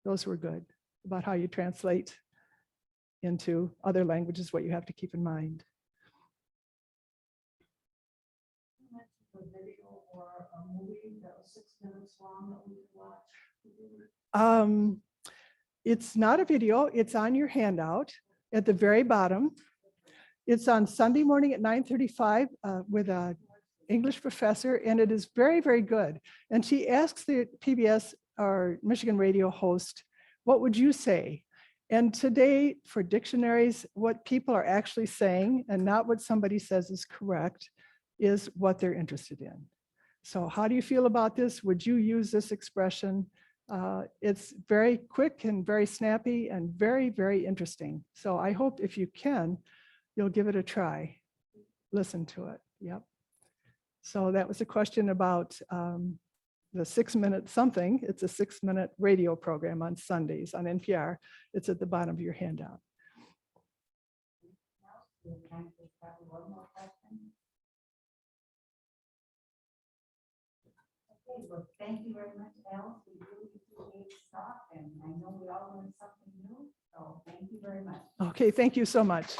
Those were good, about how you translate into other languages, what you have to keep in mind. A video or a movie that was 6 minutes long that we could watch? It's not a video, it's on your handout at the very bottom. It's on Sunday morning at 9:35 with an English professor, and it is very, very good. And she asks the PBS or Michigan radio host, what would you say? And today for dictionaries, what people are actually saying and not what somebody says is correct is what they're interested in. So how do you feel about this? Would you use this expression? It's very quick and very snappy and very, very interesting. So I hope if you can, you'll give it a try. Listen to it. Yep. So that was a question about the 6-minute something. It's a 6-minute radio program on Sundays on NPR. It's at the bottom of your handout. one more question? Okay, well, thank you very much, Alice. We really appreciate stuff, and I know we all learned something new, so thank you very much. Okay, thank you so much.